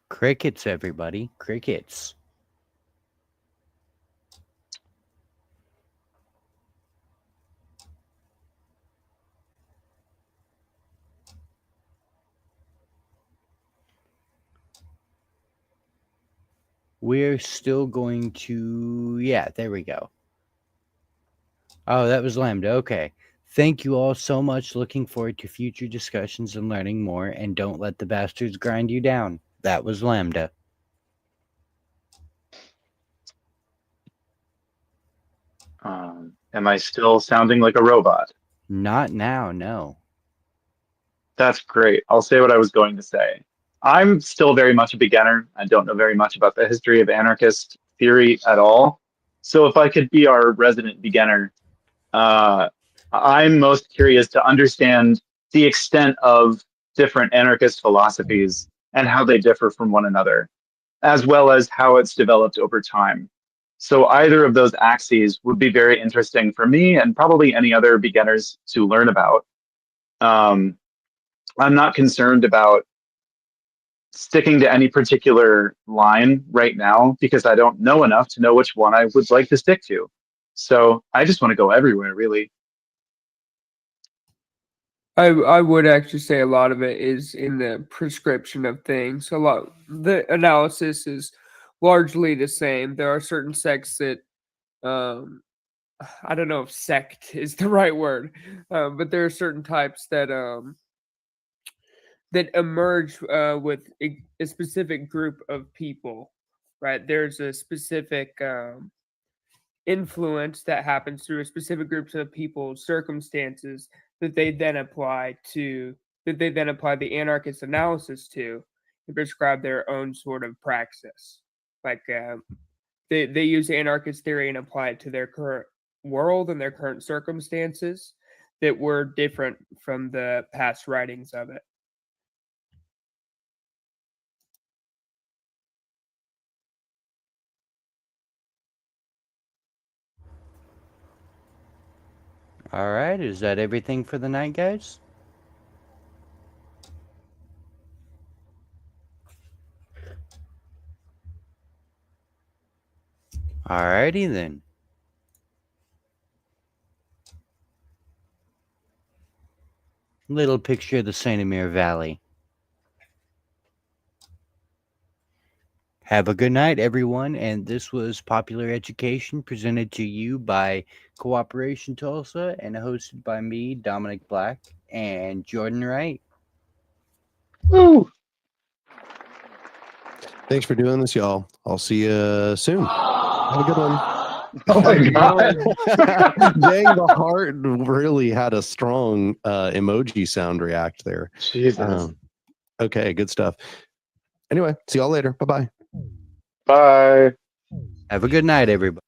Crickets, everybody. Crickets. We're still going to... Yeah, there we go. Oh, that was Lambda. Okay. Thank you all so much. Looking forward to future discussions and learning more. And don't let the bastards grind you down. That was Lambda. Am I still sounding like a robot? Not now, no. That's great. I'll say what I was going to say. I'm still very much a beginner. I don't know very much about the history of anarchist theory at all. So if I could be our resident beginner, I'm most curious to understand the extent of different anarchist philosophies and how they differ from one another, as well as how it's developed over time. So either of those axes would be very interesting for me and probably any other beginners to learn about. I'm not concerned about sticking to any particular line right now because I don't know enough to know which one I would like to stick to. So I just want to go everywhere, really. I would actually say a lot of it is in the prescription of things. The analysis is largely the same. There are certain sects that I don't know if sect is the right word, but there are certain types that that emerge with a specific group of people, right? There's a specific influence that happens through a specific groups of people's circumstances that they then apply the anarchist analysis to prescribe their own sort of praxis. Like they use anarchist theory and apply it to their current world and their current circumstances that were different from the past writings of it. All right, is that everything for the night, guys? Alrighty then. Little picture of the Sandomir Valley. Have a good night, everyone. And this was Popular Education, presented to you by Cooperation Tulsa and hosted by me, Dominic Black, and Jordan Wright. Woo! Thanks for doing this, y'all. I'll see you soon. Have a good one. Oh my god. Dang, the heart really had a strong emoji sound react there. Jesus. Okay, good stuff. Anyway, see y'all later. Bye-bye. Bye. Have a good night, everybody.